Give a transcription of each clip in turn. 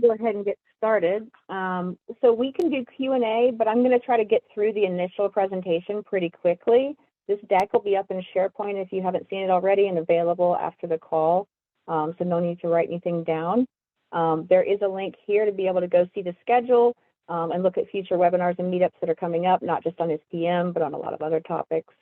go ahead and get started. So we can do Q&A, but I'm going to try to get through the initial presentation pretty quickly. This deck will be up in SharePoint if you haven't seen it already and available after the call, so no need to write anything down. There is a link here to be able to go see the schedule and look at future webinars and meetups that are coming up, not just on this PM, but on a lot of other topics.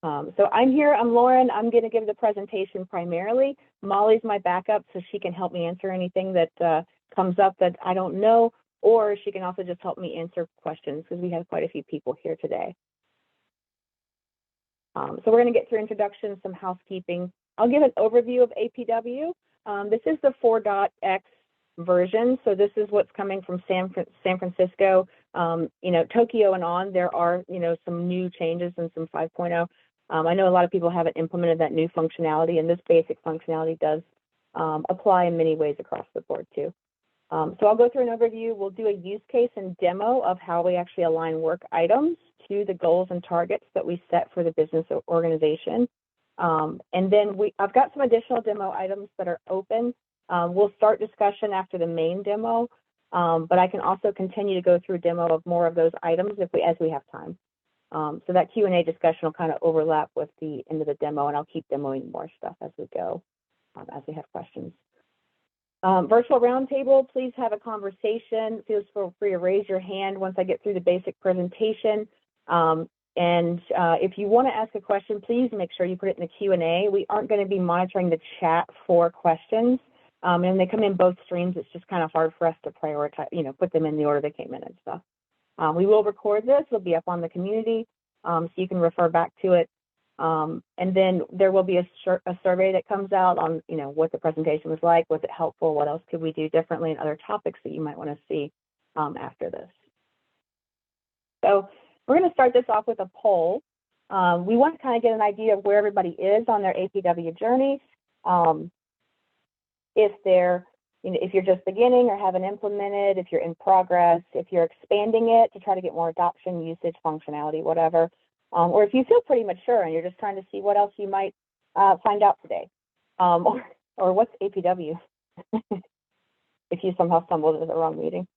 So I'm here, I'm Lauren, I'm going to give the presentation primarily. Molly's my backup, so she can help me answer anything that comes up that I don't know, or she can also just help me answer questions because we have quite a few people here today. So we're going to get through introductions, some housekeeping. I'll give an overview of APW. This is the 4.x version, so this is what's coming from San Francisco. You know, Tokyo and on, there are, you know, some new changes and some 5.0. I know a lot of people haven't implemented that new functionality, and this basic functionality does apply in many ways across the board too. So I'll go through an overview. We'll do a use case and demo of how we actually align work items to the goals and targets that we set for the business organization. And then I've got some additional demo items that are open. We'll start discussion after the main demo, but I can also continue to go through demo of more of those items as we have time. So that Q&A discussion will kind of overlap with the end of the demo, and I'll keep demoing more stuff as we go, as we have questions. Virtual roundtable, please have a conversation. Feel free to raise your hand once I get through the basic presentation. If you want to ask a question, please make sure you put it in the Q&A. We aren't going to be monitoring the chat for questions, and they come in both streams. It's just kind of hard for us to prioritize, you know, put them in the order they came in and stuff. We will record this. It'll be up on the community, so you can refer back to it. And then there will be a survey that comes out on, you know, what the presentation was like, was it helpful, what else could we do differently, and other topics that you might want to see after this. So we're going to start this off with a poll. We want to kind of get an idea of where everybody is on their APW journey. If you're just beginning or haven't implemented, if you're in progress, if you're expanding it to try to get more adoption, usage, functionality, whatever, or if you feel pretty mature and you're just trying to see what else you might find out today, or what's APW, if you somehow stumbled into the wrong meeting.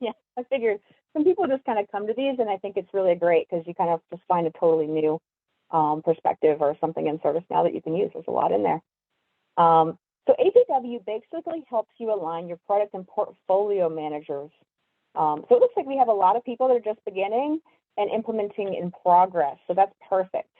Yeah, I figured some people just kind of come to these, and I think it's really great because you kind of just find a totally new perspective or something in ServiceNow that you can use. There's a lot in there. So APW basically helps you align your product and portfolio managers. So it looks like we have a lot of people that are just beginning and implementing in progress. So that's perfect.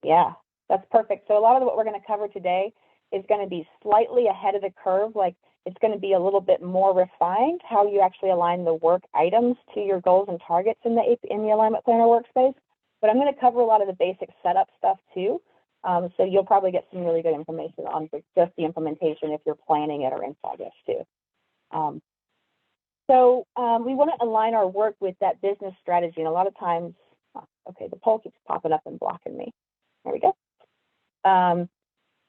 Yeah, that's perfect. So a lot of what we're going to cover today is going to be slightly ahead of the curve. Like it's going to be a little bit more refined how you actually align the work items to your goals and targets in the Alignment Planner Workspace. But I'm going to cover a lot of the basic setup stuff too. So you'll probably get some really good information on just the implementation if you're planning it or in progress too. We want to align our work with that business strategy. And a lot of times, okay, the poll keeps popping up and blocking me. There we go.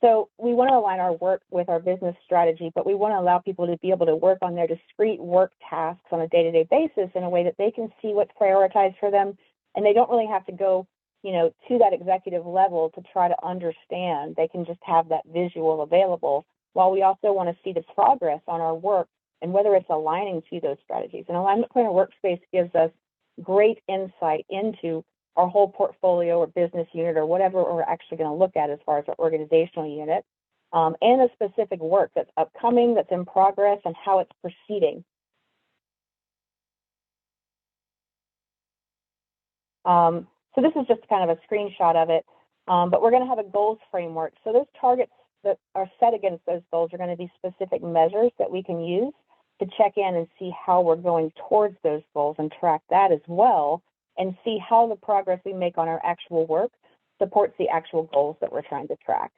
So we want to align our work with our business strategy, but we want to allow people to be able to work on their discrete work tasks on a day-to-day basis in a way that they can see what's prioritized for them, and they don't really have to go, you know, to that executive level to try to understand. They can just have that visual available, while we also want to see the progress on our work and whether it's aligning to those strategies. And Alignment Planner Workspace gives us great insight into our whole portfolio or business unit or whatever we're actually going to look at as far as our organizational unit, and the specific work that's upcoming, that's in progress, and how it's proceeding. So this is just kind of a screenshot of it, but we're going to have a goals framework. So those targets that are set against those goals are going to be specific measures that we can use to check in and see how we're going towards those goals and track that as well, and see how the progress we make on our actual work supports the actual goals that we're trying to track.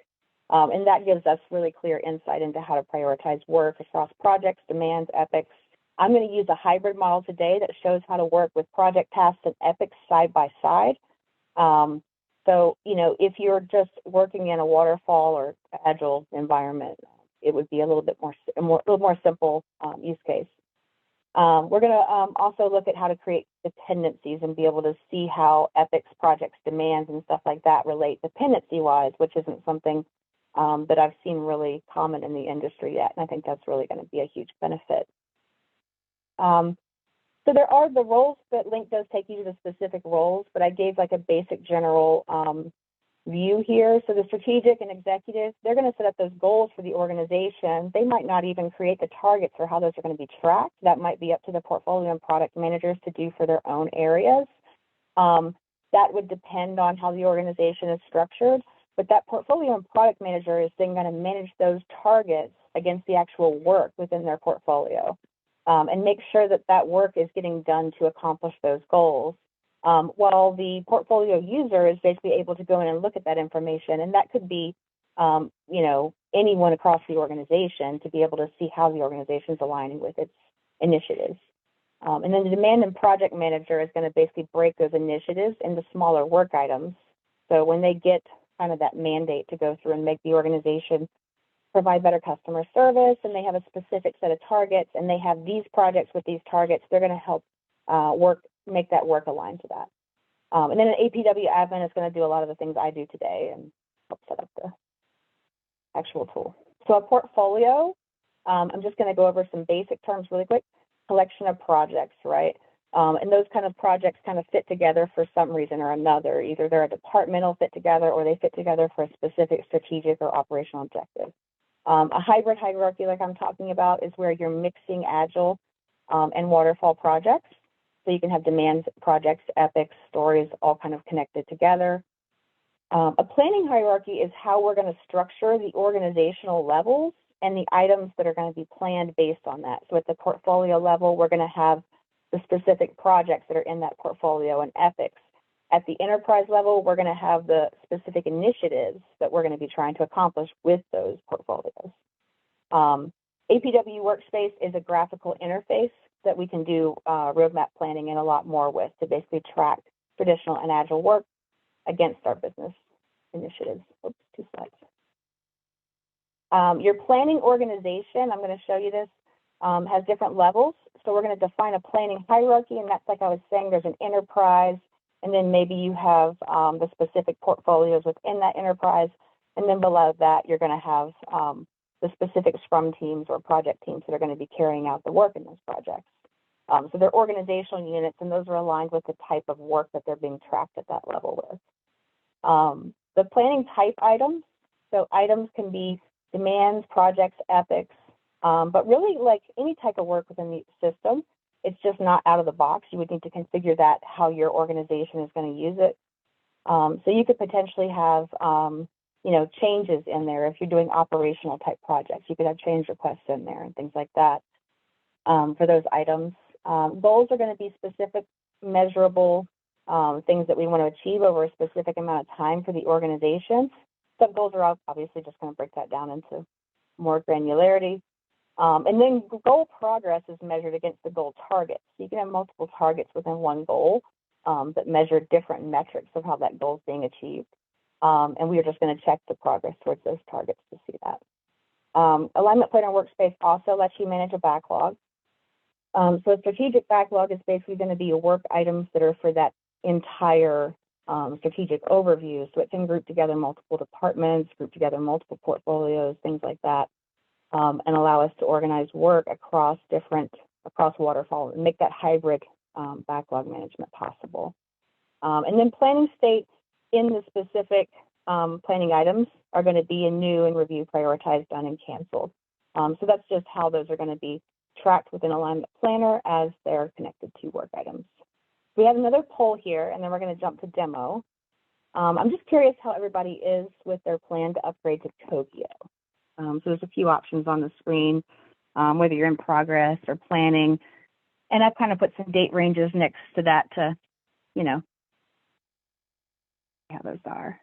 And that gives us really clear insight into how to prioritize work across projects, demands, epics. I'm going to use a hybrid model today that shows how to work with project tasks and epics side by side. So, you know, if you're just working in a waterfall or agile environment, it would be a little bit more simple use case. We're going to also look at how to create dependencies and be able to see how epics, projects, demands, and stuff like that relate dependency-wise, which isn't something that I've seen really common in the industry yet, and I think that's really going to be a huge benefit. So there are the roles that link does take you to the specific roles, but I gave like a basic general view here. So the strategic and executive, they're going to set up those goals for the organization. They might not even create the targets or how those are going to be tracked. That might be up to the portfolio and product managers to do for their own areas. That would depend on how the organization is structured, but that portfolio and product manager is then going to manage those targets against the actual work within their portfolio, and make sure that that work is getting done to accomplish those goals. While the portfolio user is basically able to go in and look at that information, and that could be, anyone across the organization to be able to see how the organization is aligning with its initiatives. And then the demand and project manager is going to basically break those initiatives into smaller work items. So when they get kind of that mandate to go through and make the organization provide better customer service, and they have a specific set of targets, and they have these projects with these targets, they're going to help make that work aligned to that. And then an APW admin is going to do a lot of the things I do today and help set up the actual tool. So a portfolio, I'm just going to go over some basic terms really quick. Collection of projects, right? And those kind of projects kind of fit together for some reason or another. Either they're a departmental fit together or they fit together for a specific strategic or operational objective. A hybrid hierarchy, like I'm talking about, is where you're mixing agile and waterfall projects. So you can have demands, projects, epics, stories, all kind of connected together. A planning hierarchy is how we're going to structure the organizational levels and the items that are going to be planned based on that. So at the portfolio level, we're going to have the specific projects that are in that portfolio and epics. At the enterprise level, we're going to have the specific initiatives that we're going to be trying to accomplish with those portfolios. APW Workspace is a graphical interface that we can do roadmap planning and a lot more with to basically track traditional and agile work against our business initiatives. Oops, 2 slides. Your planning organization, I'm going to show you this, has different levels. So we're going to define a planning hierarchy, and that's like I was saying, there's an enterprise, and then maybe you have the specific portfolios within that enterprise, and then below that, you're going to have the specific Scrum teams or project teams that are going to be carrying out the work in those projects. So they're organizational units, and those are aligned with the type of work that they're being tracked at that level with. The planning type items, so items can be demands, projects, epics, but really like any type of work within the system, it's just not out of the box. You would need to configure that how your organization is going to use it. So you could potentially have, changes in there. If you're doing operational type projects, you could have change requests in there and things like that for those items. Goals are going to be specific, measurable things that we want to achieve over a specific amount of time for the organization. Some goals are obviously just going to break that down into more granularity. And then goal progress is measured against the goal targets. So you can have multiple targets within one goal that measure different metrics of how that goal is being achieved. And we are just going to check the progress towards those targets to see that. Alignment Planner Workspace also lets you manage a backlog. So a strategic backlog is basically going to be your work items that are for that entire strategic overview. So it can group together multiple departments, group together multiple portfolios, things like that, and allow us to organize work across waterfall and make that hybrid backlog management possible. And then planning state in the specific planning items are going to be in new and review, prioritized, done, and canceled. So that's just how those are going to be tracked within Alignment Planner as they're connected to work items. We have another poll here, and then we're going to jump to demo. I'm just curious how everybody is with their plan to upgrade to Tokyo. So there's a few options on the screen, whether you're in progress or planning. And I've kind of put some date ranges next to that to, see how those are.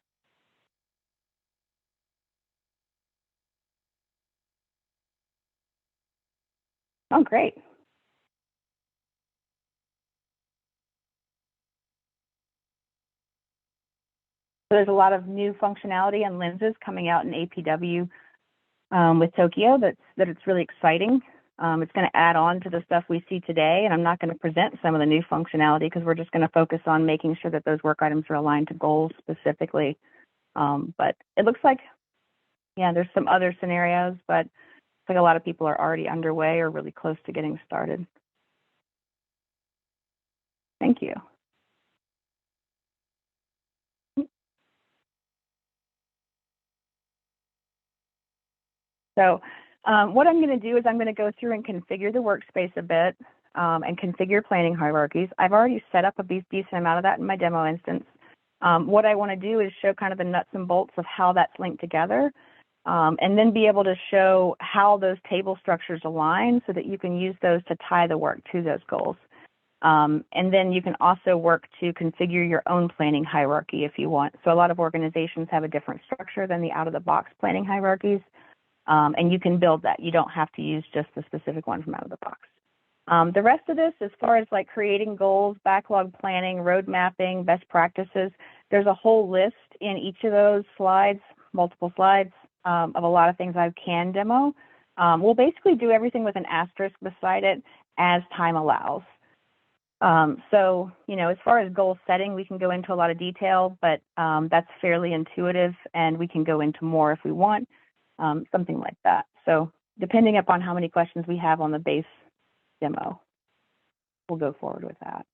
Oh, great. So there's a lot of new functionality and lenses coming out in APW with Tokyo that it's really exciting. It's going to add on to the stuff we see today, and I'm not going to present some of the new functionality because we're just going to focus on making sure that those work items are aligned to goals specifically. But it looks like Yeah, there's some other scenarios, but it's like a lot of people are already underway or really close to getting started. Thank you. So what I'm going to do is I'm going to go through and configure the workspace a bit and configure planning hierarchies. I've already set up a decent amount of that in my demo instance. What I want to do is show kind of the nuts and bolts of how that's linked together, and then be able to show how those table structures align so that you can use those to tie the work to those goals. And then you can also work to configure your own planning hierarchy if you want. So a lot of organizations have a different structure than the out-of-the-box planning hierarchies, and you can build that. You don't have to use just the specific one from out of the box. The rest of this, as far as like creating goals, backlog planning, road mapping, best practices, there's a whole list in each of those slides, multiple slides, of a lot of things I can demo. We'll basically do everything with an asterisk beside it as time allows. So, you know, as far as goal setting, we can go into a lot of detail, but that's fairly intuitive, and we can go into more if we want, something like that. So depending upon how many questions we have on the base demo, we'll go forward with that.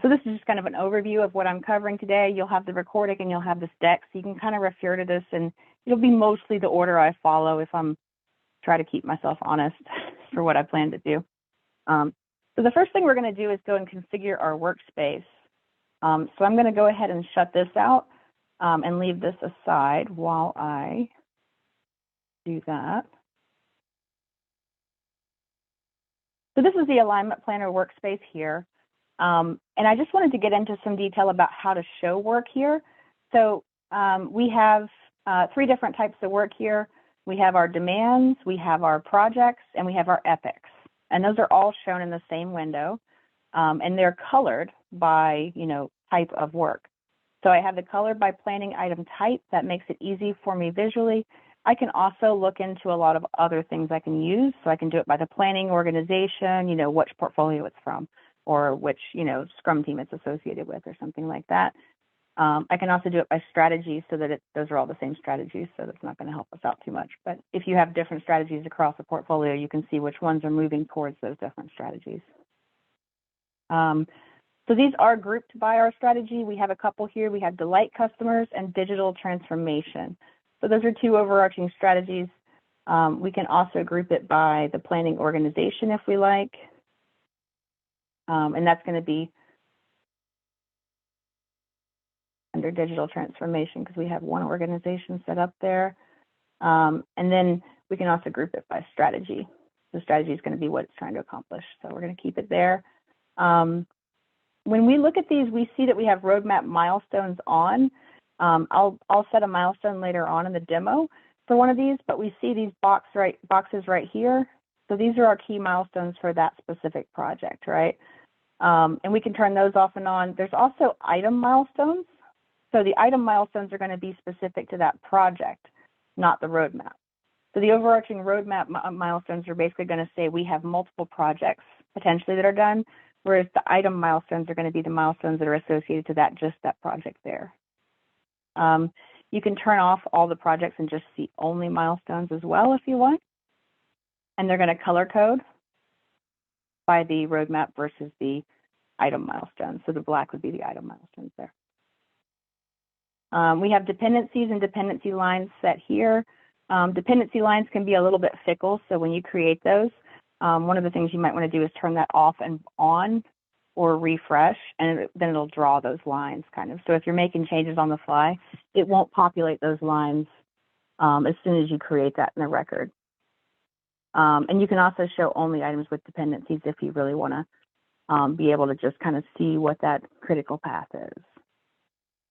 So this is just kind of an overview of what I'm covering today. You'll have the recording and you'll have this deck, so you can kind of refer to this, and it'll be mostly the order I follow if I'm trying to keep myself honest for what I plan to do. So the first thing we're going to do is go and configure our workspace. So I'm going to go ahead and shut this out and leave this aside while I do that. So this is the Alignment Planner Workspace here. And I just wanted to get into some detail about how to show work here. So we have 3 different types of work here. We have our demands, we have our projects, and we have our epics. And those are all shown in the same window. And they're colored by, you know, type of work. So I have the color by planning item type. That makes it easy for me visually. I can also look into a lot of other things I can use. So I can do it by the planning organization, you know, which portfolio it's from, or which, you know, Scrum team it's associated with, or something like that. I can also do it by strategy, so that those are all the same strategies, so that's not going to help us out too much. But if you have different strategies across a portfolio, you can see which ones are moving towards those different strategies. So these are grouped by our strategy. We have a couple here. We have delight customers and digital transformation. So those are 2 overarching strategies. We can also group it by the planning organization if we like. And that's going to be under digital transformation, because we have one organization set up there. And then we can also group it by strategy. The strategy is going to be what it's trying to accomplish. So we're going to keep it there. When we look at these, we see that we have roadmap milestones on. I'll set a milestone later on in the demo for one of these, but we see these boxes right here. So these are our key milestones for that specific project, right? And we can turn those off and on. There's also item milestones. So the item milestones are going to be specific to that project, not the roadmap. So the overarching roadmap milestones are basically going to say we have multiple projects potentially that are done, whereas the item milestones are going to be the milestones that are associated to just that project there. You can turn off all the projects and just see only milestones as well if you want. And they're going to color code by the roadmap versus the item milestones. So the black would be the item milestones there. We have dependencies and dependency lines set here. Dependency lines can be a little bit fickle, so when you create those, one of the things you might want to do is turn that off and on, or refresh, and then it'll draw those lines kind of. So if you're making changes on the fly, it won't populate those lines as soon as you create that in the record. And you can also show only items with dependencies if you really want to be able to just kind of see what that critical path is.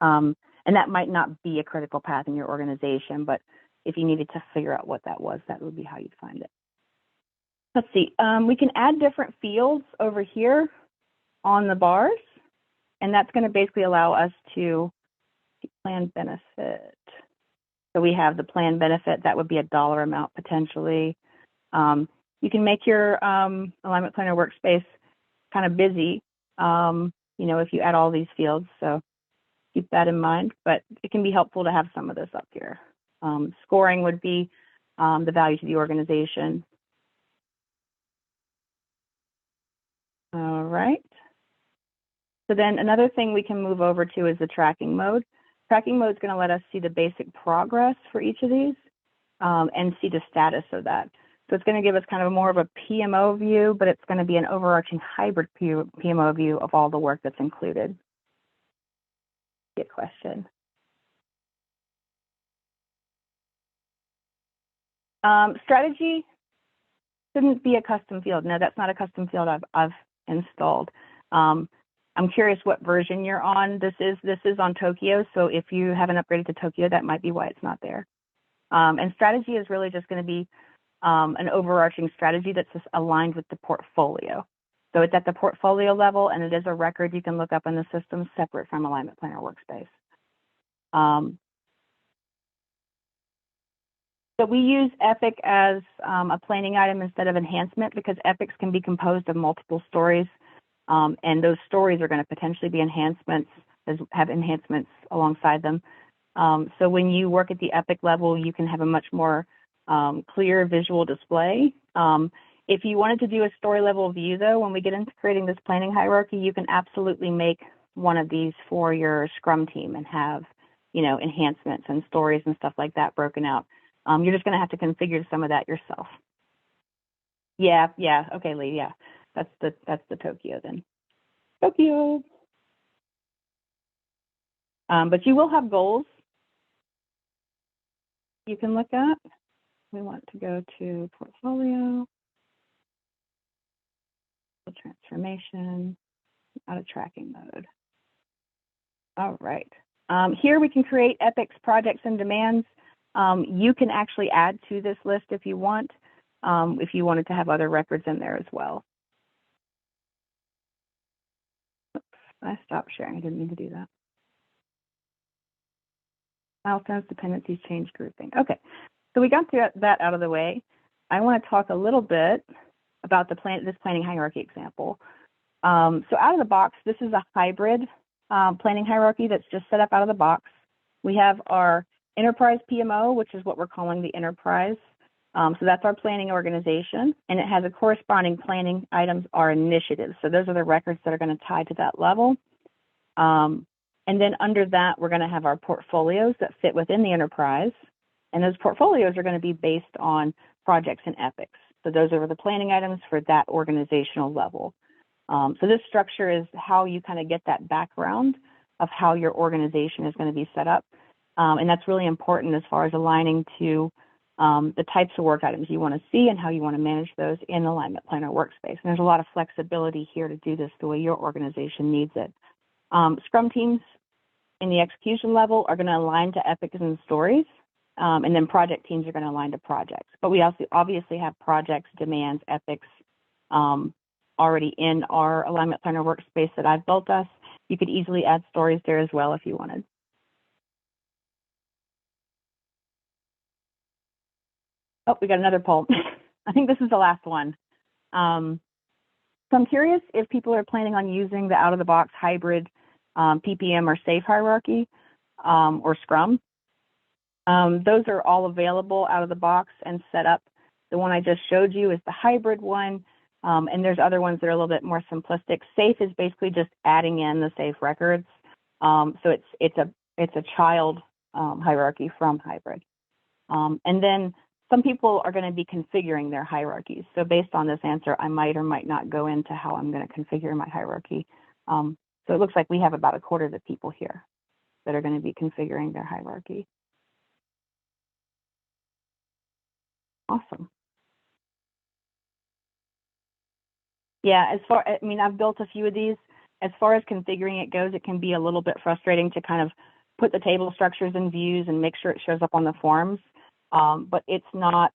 And that might not be a critical path in your organization, but if you needed to figure out what that was, that would be how you'd find it. Let's see, we can add different fields over here on the bars, and that's going to basically allow us to plan benefit. So we have the plan benefit, that would be a dollar amount potentially. You can make your Alignment Planner Workspace kind of busy, you know, if you add all these fields. So keep that in mind, but it can be helpful to have some of this up here. Scoring would be the value to the organization. All right. So then another thing we can move over to is the tracking mode. Tracking mode is going to let us see the basic progress for each of these and see the status of that. So it's going to give us kind of more of a PMO view, but it's going to be an overarching hybrid PMO view of all the work that's included. Good question. Strategy shouldn't be a custom field. No, that's not a custom field I've installed. I'm curious what version you're on. This is on Tokyo, so if you haven't upgraded to Tokyo, that might be why it's not there. And strategy is really just going to be an overarching strategy that's just aligned with the portfolio. So it's at the portfolio level, and it is a record you can look up in the system separate from Alignment Planner Workspace. So we use Epic as a planning item instead of enhancement because Epics can be composed of multiple stories, and those stories are going to potentially be enhancements, have enhancements alongside them. So when you work at the Epic level, you can have a much more clear visual display. If you wanted to do a story level view, though, when we get into creating this planning hierarchy, you can absolutely make one of these for your Scrum team and have, you know, enhancements and stories and stuff like that broken out. You're just going to have to configure some of that yourself. Yeah, okay, Lee, yeah, that's the Tokyo then. Tokyo. But you will have goals you can look at. We want to go to portfolio, transformation, out of tracking mode. All right. Here we can create epics, projects, and demands. You can actually add to this list if you want, if you wanted to have other records in there as well. Oops, I stopped sharing. I didn't mean to do that. Milestones, dependencies, change grouping. Okay, so we got that out of the way. I want to talk a little bit about this planning hierarchy example. So out of the box, this is a hybrid planning hierarchy that's just set up out of the box. We have our enterprise PMO, which is what we're calling the enterprise. So that's our planning organization, and it has a corresponding planning items are initiatives. So those are the records that are going to tie to that level. And then under that, we're going to have our portfolios that fit within the enterprise. And those portfolios are going to be based on projects and epics. So those are the planning items for that organizational level. So this structure is how you kind of get that background of how your organization is going to be set up. And that's really important as far as aligning to the types of work items you want to see and how you want to manage those in Alignment Planner Workspace. And there's a lot of flexibility here to do this the way your organization needs it. Scrum teams in the execution level are going to align to epics and stories, and then project teams are going to align to projects. But we also obviously have projects, demands, epics already in our Alignment Planner Workspace that I've built us. You could easily add stories there as well if you wanted. Oh, we got another poll. I think this is the last one. So I'm curious if people are planning on using the out-of-the-box hybrid PPM or SAFe hierarchy or Scrum. Those are all available out of the box and set up. The one I just showed you is the hybrid one, and there's other ones that are a little bit more simplistic. SAFe is basically just adding in the SAFe records. So it's a child hierarchy from hybrid. And then some people are going to be configuring their hierarchies. So based on this answer, I might or might not go into how I'm going to configure my hierarchy. So it looks like we have about a quarter of the people here that are going to be configuring their hierarchy. Awesome. Yeah, I've built a few of these. As far as configuring it goes, it can be a little bit frustrating to kind of put the table structures in views and make sure it shows up on the forms. But it's not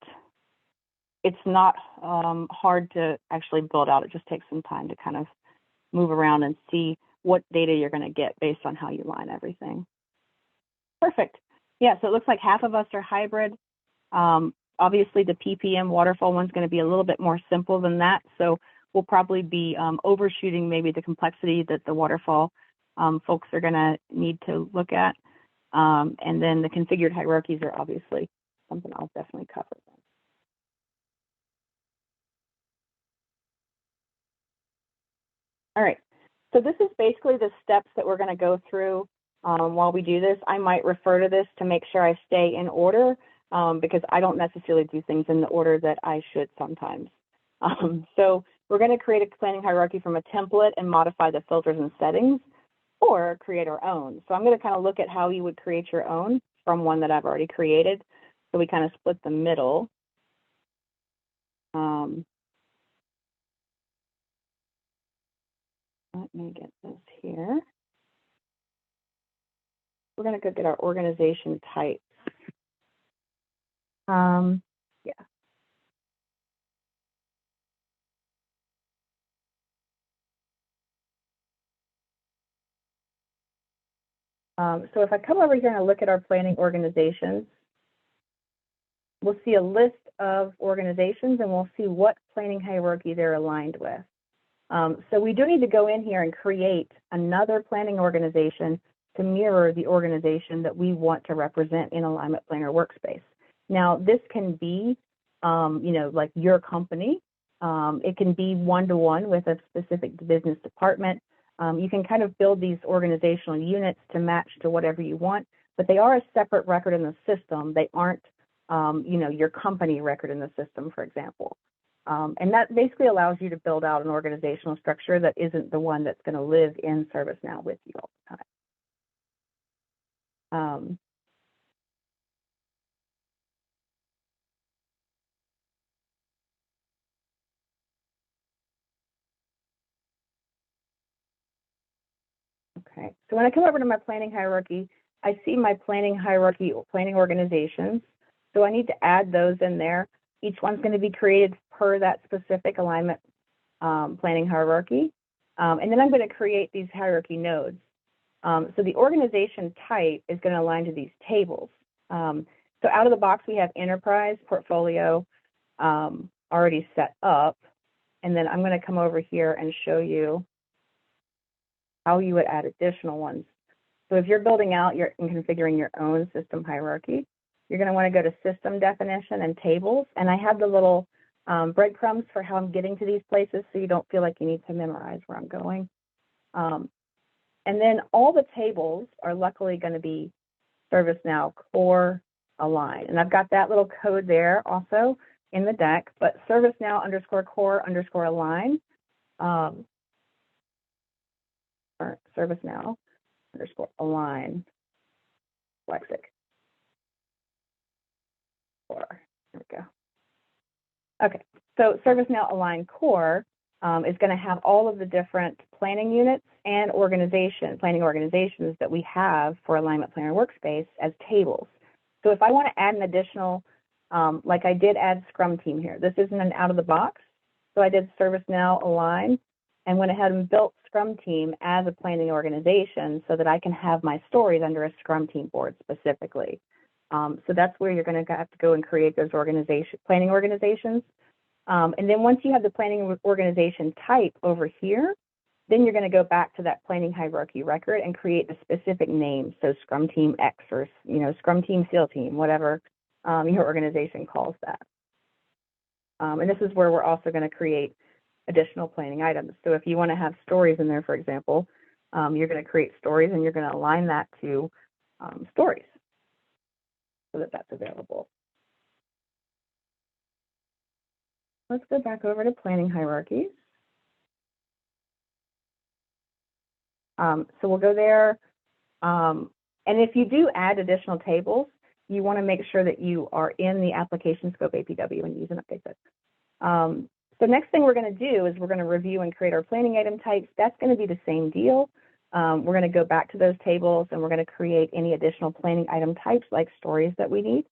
hard to actually build out. It just takes some time to kind of move around and see what data you're going to get based on how you line everything. Perfect. Yeah, so it looks like half of us are hybrid. Obviously, the PPM waterfall one's going to be a little bit more simple than that. So we'll probably be overshooting maybe the complexity that the waterfall folks are going to need to look at. And then the configured hierarchies are obviously something I'll definitely cover. All right, so this is basically the steps that we're going to go through while we do this. I might refer to this to make sure I stay in order because I don't necessarily do things in the order that I should sometimes. So we're going to create a planning hierarchy from a template and modify the filters and settings, or create our own. So I'm going to kind of look at how you would create your own from one that I've already created. So we kind of split the middle. Let me get this here. We're going to go get our organization type. Yeah. So if I come over here and I look at our planning organizations, we'll see a list of organizations and we'll see what planning hierarchy they're aligned with. So we do need to go in here and create another planning organization to mirror the organization that we want to represent in Alignment Planner Workspace. Now, this can be, like your company. It can be one-to-one with a specific business department. You can kind of build these organizational units to match to whatever you want, but they are a separate record in the system. They aren't, your company record in the system, for example. And that basically allows you to build out an organizational structure that isn't the one that's going to live in ServiceNow with you all the time. Okay, so when I come over to my planning hierarchy, I see my planning hierarchy, planning organizations. So I need to add those in there. Each one's going to be created per that specific alignment planning hierarchy. And then I'm going to create these hierarchy nodes. So the organization type is going to align to these tables. So out of the box, we have enterprise, portfolio already set up. And then I'm going to come over here and show you how you would add additional ones. So if you're building out and configuring your own system hierarchy, you're going to want to go to system definition and tables. And I have the little breadcrumbs for how I'm getting to these places so you don't feel like you need to memorize where I'm going. And then all the tables are luckily going to be ServiceNow core align. And I've got that little code there also in the deck, but ServiceNow _core _align, or ServiceNow _align lexic core. There we go. Okay, so ServiceNow align core is going to have all of the different planning units and planning organizations that we have for Alignment Planner Workspace as tables. So if I want to add an additional, like I did add Scrum Team here, this isn't an out of the box. So I did ServiceNow align and went ahead and built Scrum Team as a planning organization so that I can have my stories under a Scrum Team board specifically. So that's where you're going to have to go and create those planning organizations. And then once you have the planning organization type over here, then you're going to go back to that planning hierarchy record and create a specific name. So Scrum Team X or, Scrum Team SEAL Team, whatever your organization calls that. And this is where we're also going to create additional planning items. So if you want to have stories in there, for example, you're going to create stories and you're going to align that to stories so that that's available. Let's go back over to planning hierarchies. So we'll go there. And if you do add additional tables, you want to make sure that you are in the application scope APW and use an update set. So next thing we're going to do is we're going to review and create our planning item types. That's going to be the same deal. We're going to go back to those tables and we're going to create any additional planning item types like stories that we need.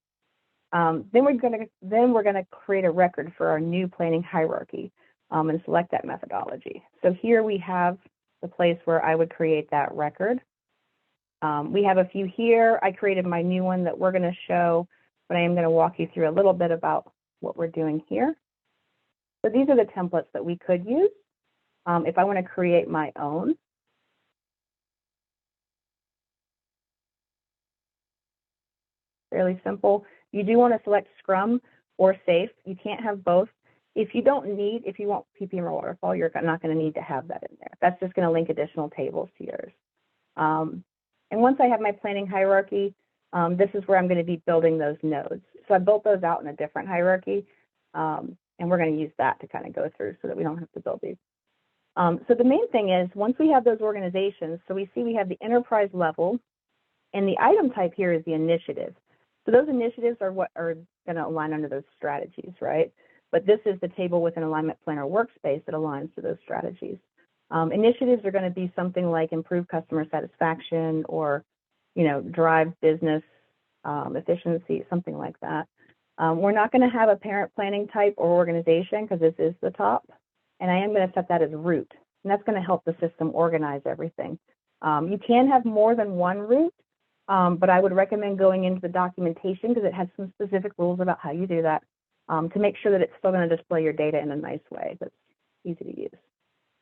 Then we're going to create a record for our new planning hierarchy and select that methodology. So here we have the place where I would create that record. We have a few here. I created my new one that we're going to show, but I am going to walk you through a little bit about what we're doing here. So these are the templates that we could use if I want to create my own. fairly simple. You do want to select Scrum or Safe. You can't have both. If you want PPM or Waterfall, you're not going to need to have that in there. That's just going to link additional tables to yours. And once I have my planning hierarchy, this is where I'm going to be building those nodes. So I built those out in a different hierarchy, and we're going to use that to kind of go through so that we don't have to build these. So the main thing is, once we have those organizations, so we see we have the enterprise level, and the item type here is the initiative. So those initiatives are what are going to align under those strategies, right? But this is the table with an Alignment Planner Workspace that aligns to those strategies. Initiatives are going to be something like improve customer satisfaction or, drive business efficiency, something like that. We're not going to have a parent planning type or organization because this is the top. And I am going to set that as root. And that's going to help the system organize everything. You can have more than one root, but I would recommend going into the documentation because it has some specific rules about how you do that to make sure that it's still going to display your data in a nice way that's easy to use.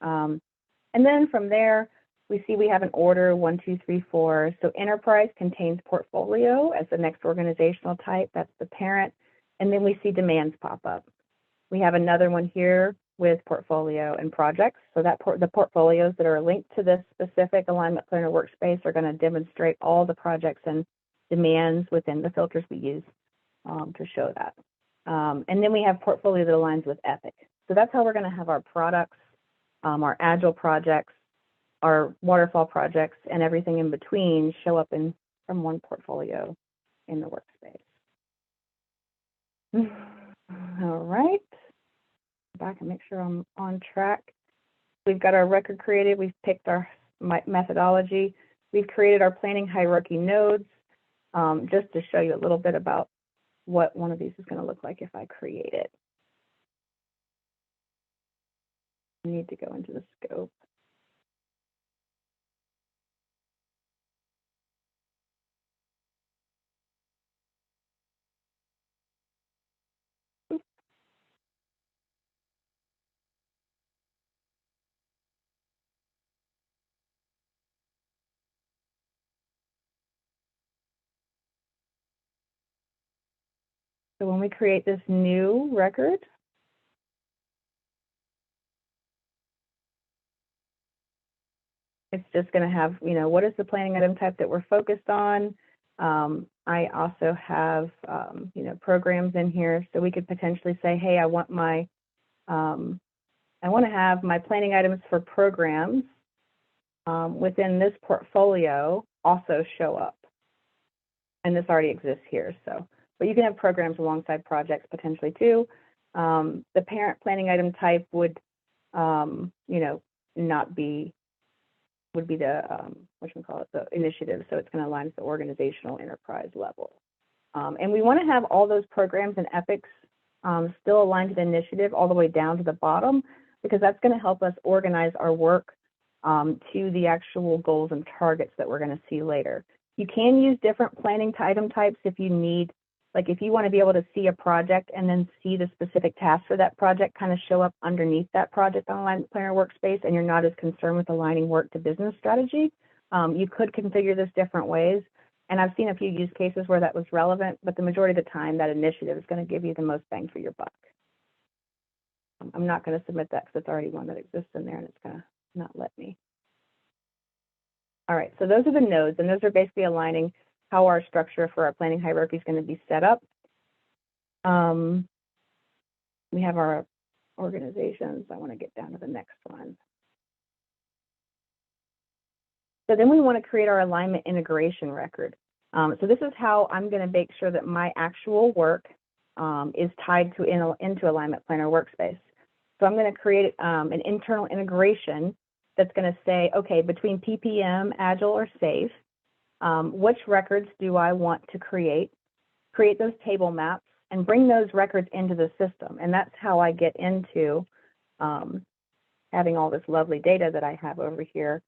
And then from there, we see we have an order 1, 2, 3, 4. So enterprise contains portfolio as the next organizational type. That's the parent. And then we see demands pop up. We have another one here with portfolio and projects. So that the portfolios that are linked to this specific Alignment Planner Workspace are going to demonstrate all the projects and demands within the filters we use to show that. And then we have portfolio that aligns with Epic. So that's how we're going to have our products, our agile projects, our waterfall projects, and everything in between show up from one portfolio in the workspace. All right. Back and make sure I'm on track. We've got our record created. We've picked our methodology. We've created our planning hierarchy nodes. Just to show you a little bit about what one of these is going to look like if I create it. I need to go into the scope. So when we create this new record, it's just going to have, what is the planning item type that we're focused on? I also have, programs in here. So we could potentially say, hey, I want to have my planning items for programs within this portfolio also show up. And this already exists here. But you can have programs alongside projects potentially too. The parent planning item type would, not be, would be the, the initiative. So it's going to align with the organizational enterprise level. And we want to have all those programs and epics still aligned to the initiative all the way down to the bottom, because that's going to help us organize our work to the actual goals and targets that we're going to see later. You can use different planning item types if you need, like if you want to be able to see a project and then see the specific tasks for that project kind of show up underneath that project on Alignment Planner Workspace, and you're not as concerned with aligning work to business strategy, you could configure this different ways. And I've seen a few use cases where that was relevant, but the majority of the time that initiative is going to give you the most bang for your buck. I'm not going to submit that because it's already one that exists in there and it's going to not let me. All right, so those are the nodes, and those are basically aligning how our structure for our planning hierarchy is going to be set up. We have our organizations. I want to get down to the next one. So then we want to create our alignment integration record. So this is how I'm going to make sure that my actual work is tied to into Alignment Planner Workspace. So I'm going to create an internal integration that's going to say, okay, between PPM, Agile, or Safe, which records do I want to create those table maps, and bring those records into the system. And that's how I get into having all this lovely data that I have over here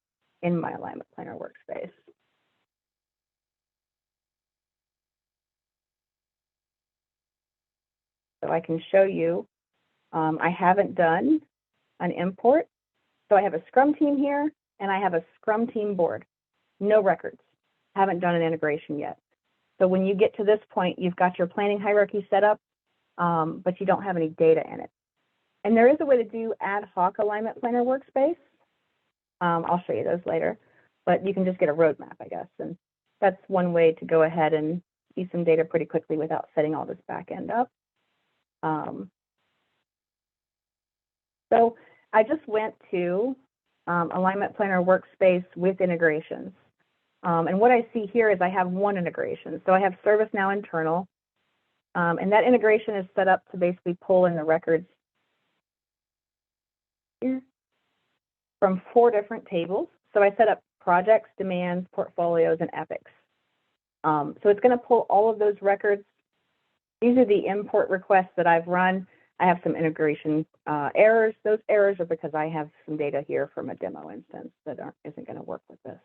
in my Alignment Planner Workspace. So I can show you, I haven't done an import. So I have a Scrum team here, and I have a Scrum team board. No records. Haven't done an integration yet. So when you get to this point, you've got your planning hierarchy set up, but you don't have any data in it. And there is a way to do ad hoc Alignment Planner Workspace. I'll show you those later, but you can just get a roadmap, I guess. And that's one way to go ahead and see some data pretty quickly without setting all this back end up. So I just went to Alignment Planner Workspace with integrations. And what I see here is I have one integration. So I have ServiceNow internal, and that integration is set up to basically pull in the records here from 4 different tables. So I set up projects, demands, portfolios, and epics. So it's going to pull all of those records. These are the import requests that I've run. I have some integration errors. Those errors are because I have some data here from a demo instance that isn't going to work with this.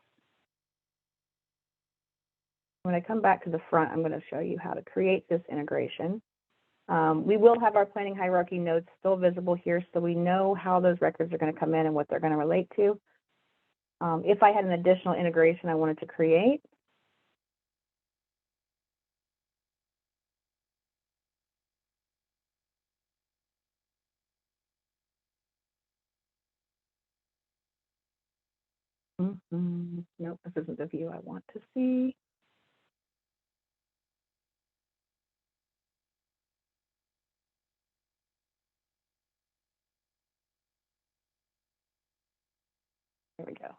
When I come back to the front, I'm going to show you how to create this integration. We will have our planning hierarchy nodes still visible here, so we know how those records are going to come in and what they're going to relate to. If I had an additional integration I wanted to create, nope, this isn't the view I want to see. There we go.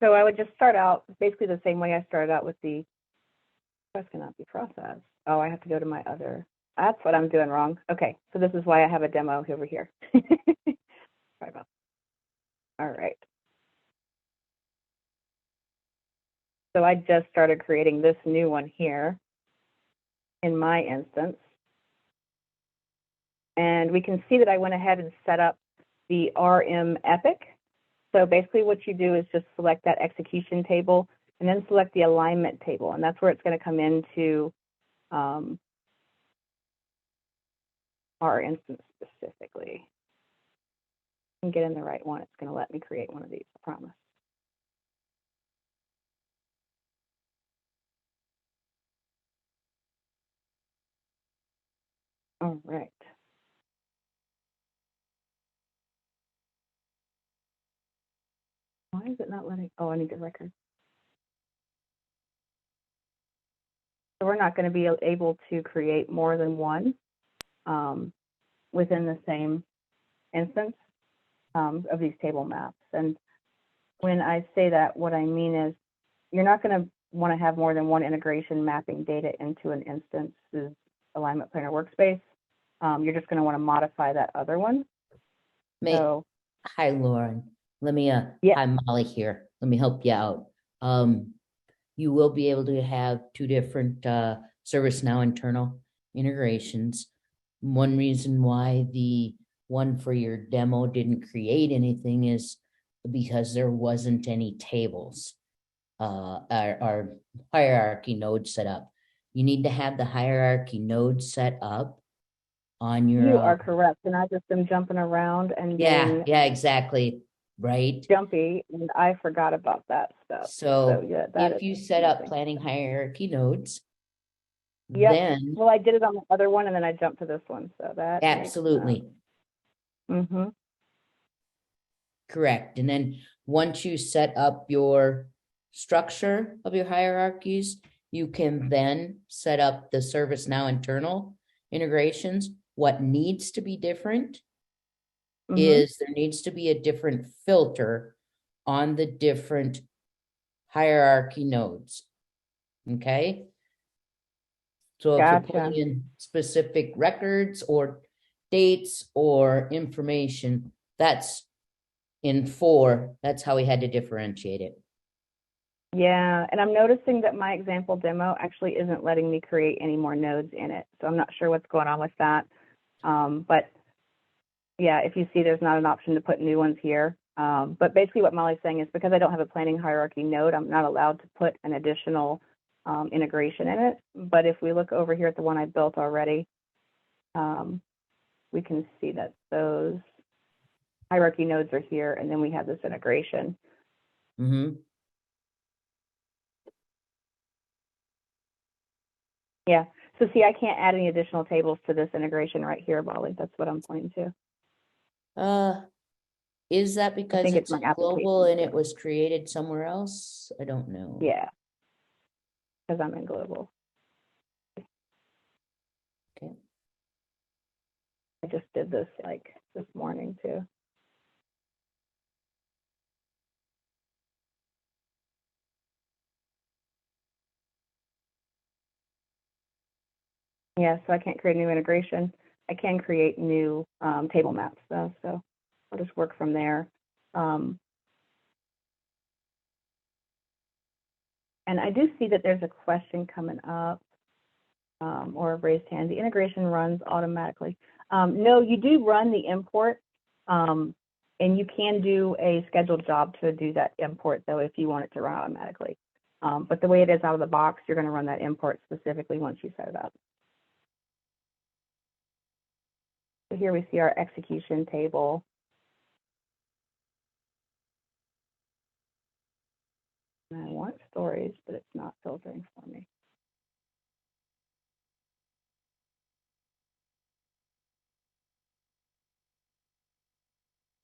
So I would just start out basically the same way I started out with the request cannot be processed. Oh, I have to go to my other. That's what I'm doing wrong. Okay, so this is why I have a demo over here. Sorry about that. All right. So I just started creating this new one here in my instance. And we can see that I went ahead and set up the RM epic. So basically what you do is just select that execution table and then select the alignment table. And that's where it's going to come into our instance specifically. And get in the right one. It's going to let me create one of these, I promise. All right. Why is it not letting? Oh, I need the record. So we're not going to be able to create more than one within the same instance of these table maps. And when I say that, what I mean is you're not going to want to have more than one integration mapping data into an instance's Alignment Planner Workspace. You're just going to want to modify that other one. Hi, Lauren. Let me, yeah. Hi, Molly here. Let me help you out. You will be able to have 2 different ServiceNow internal integrations. One reason why the one for your demo didn't create anything is because there wasn't any tables, our hierarchy node set up. You need to have the hierarchy node set up on your. You are correct, and I just am jumping around and yeah, exactly, right. Jumpy, and I forgot about that stuff. So yeah, if you set up planning hierarchy nodes, then well, I did it on the other one, and then I jumped to this one, so that absolutely. Correct. And then once you set up your structure of your hierarchies, you can then set up the ServiceNow internal integrations. What needs to be different is there needs to be a different filter on the different hierarchy nodes. Okay. So if you're putting in specific records or dates or information, that's in 4, that's how we had to differentiate it. Yeah, and I'm noticing that my example demo actually isn't letting me create any more nodes in it. So I'm not sure what's going on with that. But yeah, if you see, there's not an option to put new ones here. But basically what Molly's saying is because I don't have a planning hierarchy node, I'm not allowed to put an additional integration in it. But if we look over here at the one I built already, we can see that those hierarchy nodes are here, and then we have this integration. Mm-hmm. Yeah, so see, I can't add any additional tables to this integration right here, Molly. That's what I'm pointing to. Is that because think it's it's my global application. and it was created somewhere else? I don't know. Yeah, because I'm in global. Okay. I just did this like this morning too. Yeah, so I can't create a new integration. I can create new table maps though, so I'll just work from there. And I do see that there's a question coming up or a raised hand. The integration runs automatically. No, you do run the import, and you can do a scheduled job to do that import though if you want it to run automatically. But the way it is out of the box, you're going to run that import specifically once you set it up. So here we see our execution table. And I want stories, but it's not filtering for me.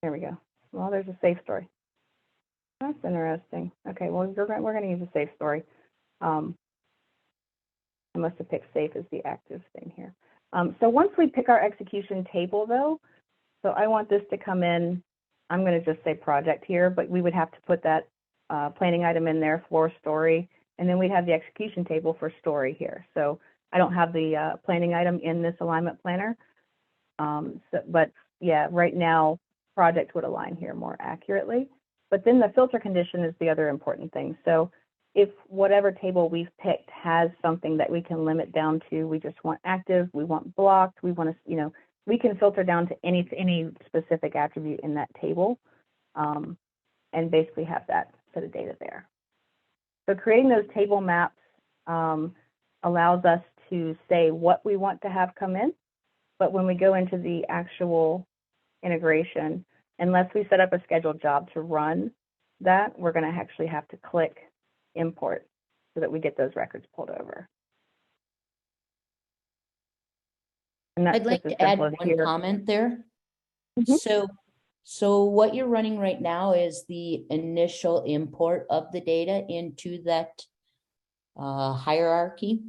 There we go. Well, there's a safe story. That's interesting. Okay, well, we're going to use a safe story. I must have picked safe as the active thing here. So once we pick our execution table, though, so I want this to come in. I'm going to just say project here, but we would have to put that planning item in there for story, and then we'd have the execution table for story here. So I don't have the planning item in this alignment planner, but yeah, right now project would align here more accurately. But then the filter condition is the other important thing. So if whatever table we've picked has something that we can limit down to, we just want active, we want blocked, we want to, you know, we can filter down to any specific attribute in that table, and basically have that set of data there. So creating those table maps allows us to say what we want to have come in, but when we go into the actual integration, unless we set up a scheduled job to run that, we're going to actually have to click import so that we get those records pulled over. And that's I'd like just to as add simple as one here. comment there. Mm-hmm. So what you're running right now is the initial import of the data into that hierarchy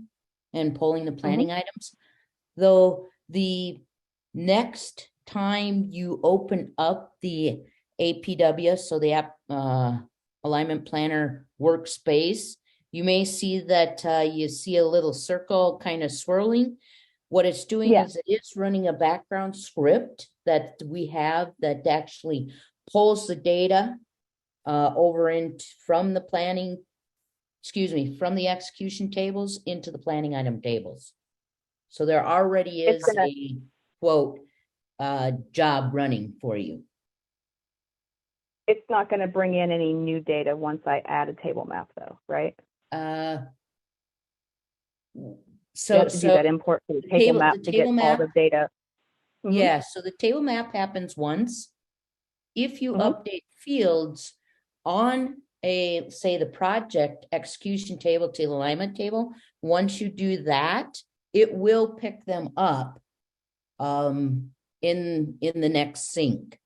and pulling the planning items. Though the next time you open up the APW, so the Alignment Planner Workspace, you may see that you see a little circle kind of swirling. What it's doing is it is running a background script that we have that actually pulls the data over from the planning, from the execution tables into the planning item tables. So there already is a quote job running for you. It's not going to bring in any new data once I add a table map though, right? So you have to do that import for the table map to get all the data. Yeah, so the table map happens once. If you update fields on say the project execution table to the alignment table, once you do that, it will pick them up in the next sync.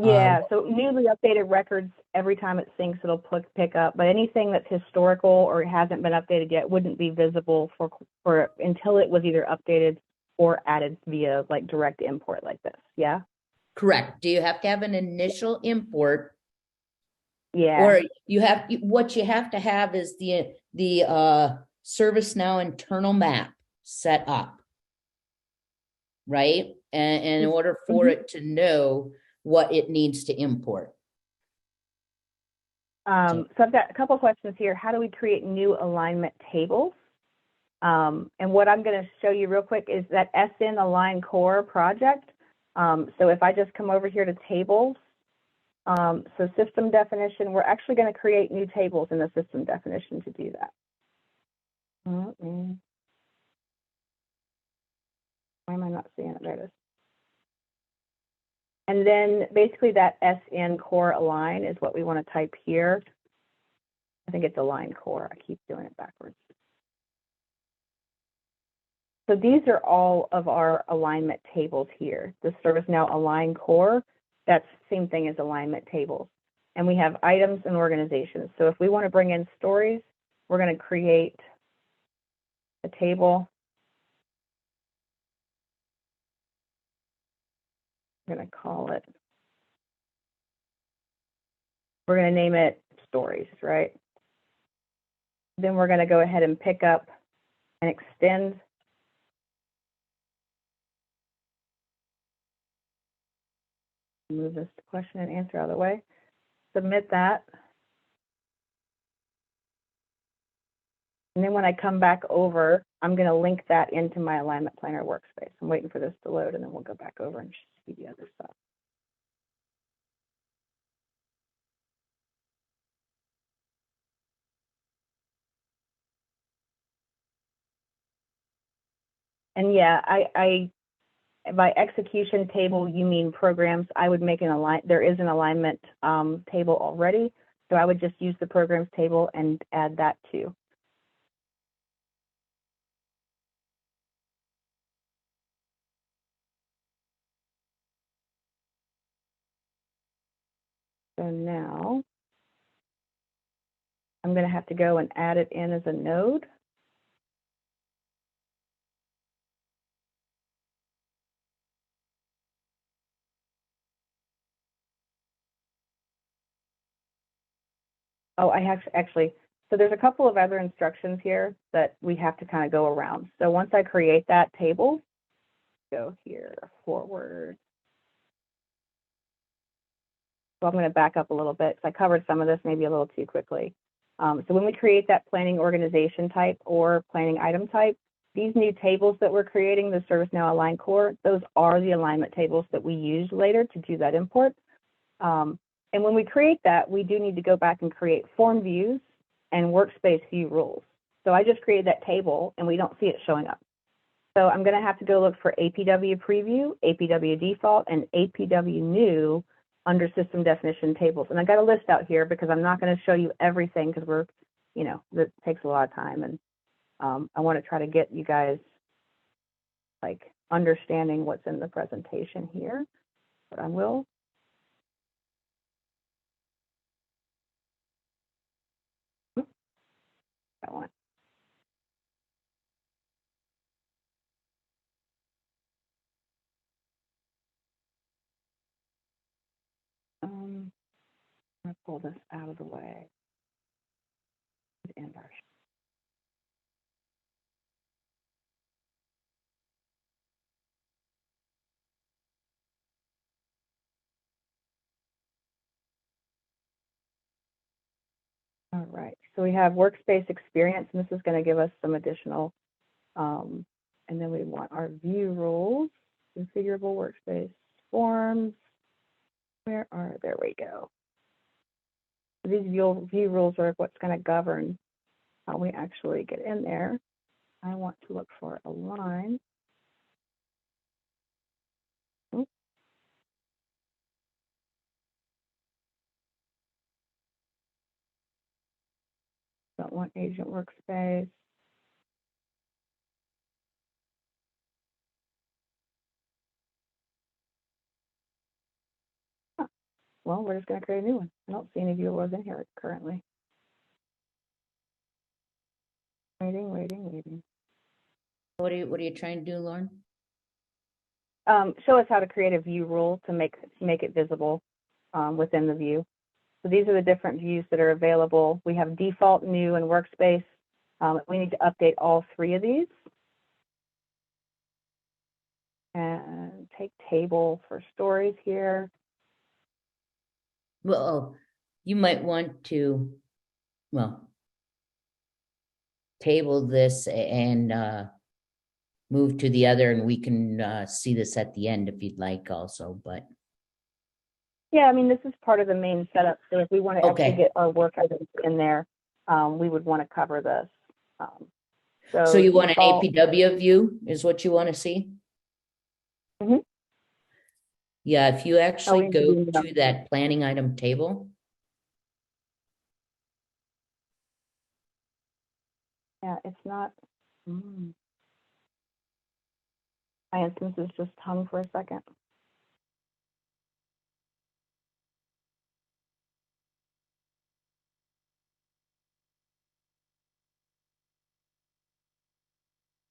Yeah, so newly updated records, every time it syncs, it'll pick up, but anything that's historical or hasn't been updated yet wouldn't be visible for until it was either updated or added via like direct import like this. Yeah. Correct. Do you have to have an initial import? Yeah. Or what you have to have is the ServiceNow internal map set up, right? And in order for it to know what it needs to import. So I've got a couple of questions here. How do we create new alignment tables? And what I'm going to show you real quick is that SN Align Core project. So if I just come over here to tables, so system definition, we're actually going to create new tables in the system definition to do that. Why am I not seeing it? There it is. And then basically that SN core align is what we want to type here. I think it's align core. I keep doing it backwards. So these are all of our alignment tables here. The ServiceNow align core, that's the same thing as alignment tables. And we have items and organizations. So if we want to bring in stories, we're going to create a table. I'm going to call it, we're going to name it stories, right? Then we're going to go ahead and pick up and extend. Move this question and answer out of the way. Submit that. And then when I come back over, I'm going to link that into my Alignment Planner Workspace. I'm waiting for this to load, and then we'll go back over and see the other stuff. And yeah, by execution table, you mean programs. I would make there is an alignment table already. So I would just use the programs table and add that too. So now I'm going to have to go and add it in as a node. Oh, I have actually, so there's a couple of other instructions here that we have to kind of go around. So once I create that table, go here, forward. So I'm going to back up a little bit. I covered some of this maybe a little too quickly. So when we create that planning organization type or planning item type, these new tables that we're creating, the ServiceNow Align Core, those are the alignment tables that we use later to do that import. And when we create that, we do need to go back and create form views and workspace view rules. So I just created that table and we don't see it showing up. So I'm going to have to go look for APW preview, APW default, and APW new under system definition tables. And I got a list out here because I'm not going to show you everything because we're, you know, that takes a lot of time. And I want to try to get you guys like understanding what's in the presentation here, but I will. That one. I'm going to pull this out of the way. And our all right, so we have workspace experience, and this is going to give us some additional, and then we want our view rules, configurable workspace forms. There we go. These view rules are what's going to govern how we actually get in there. I want to look for align. Oops. Don't want agent workspace. Huh. Well, we're just going to create a new one. I don't see any view rules in here currently. Waiting. What are you trying to do, Lauren? Show us how to create a view rule to make it visible within the view. So these are the different views that are available. We have default, new, and workspace. We need to update all three of these. And take table for stories here. Well, you might want to, well, table this and move to the other, and we can see this at the end if you'd like also, but. Yeah, I mean, this is part of the main setup. So if we want to Okay. actually get our work items in there, we would want to cover this. So you want an default, APW view is what you want to see? Mhm. Yeah, if you Oh, actually we need to go do that. to that planning item table, Yeah, it's not. Mm. My instance is just hung for a second.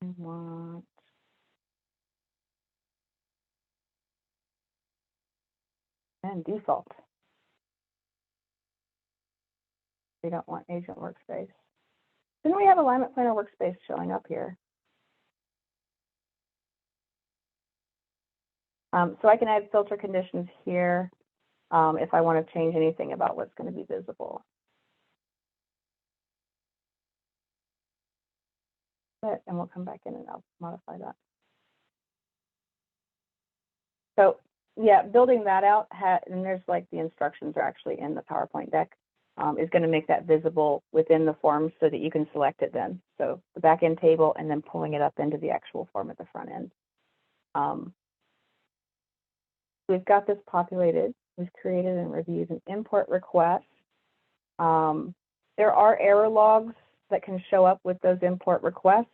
I want and default. We don't want agent workspace. Didn't we have Alignment Planner Workspace showing up here? So I can add filter conditions here if I want to change anything about what's going to be visible. And we'll come back in and I'll modify that. So yeah, building that out, and there's like the instructions are actually in the PowerPoint deck, is going to make that visible within the form so that you can select it then. So the backend table and then pulling it up into the actual form at the front end. We've got this populated. We've created and reviewed an import request. There are error logs that can show up with those import requests.